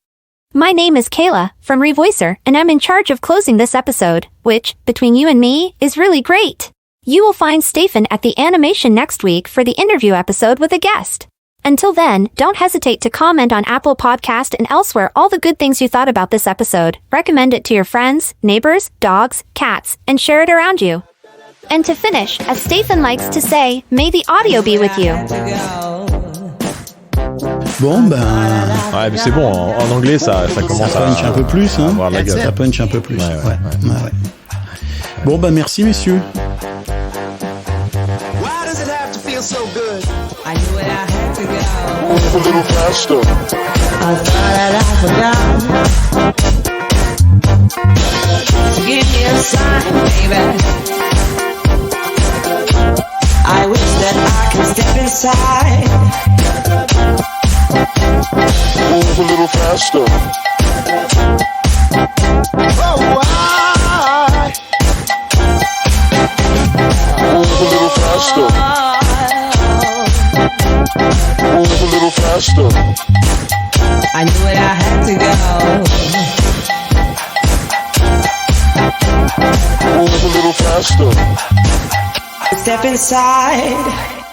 My name is Kayla, from Revoicer, and I'm in charge of closing this episode, which, between you and me, is really great. You will find Stephen at the animation next week for the interview episode with a guest. Until then, don't hesitate to comment on Apple Podcast and elsewhere all the good things you thought about this episode. Recommend it to your friends, neighbors, dogs, cats, and share it around you. And to finish, as Stephen likes to say, may the audio be with you.
Bon, ben.
Ouais, mais c'est bon, en anglais, ça commence
Ça punch un peu plus, hein.
avoir la gueule.
Ça punch un peu plus.
Ouais.
Bon, ben, merci, messieurs.
Why does it have to feel so good? I knew it, I had to go.
Move a little faster.
I thought that I forgot. Give me a sign, baby. I wish that I could step inside.
Move a little faster.
Oh, why?
Move a little faster. Move a little faster.
I knew it, I had to go.
Move a little faster.
Step inside.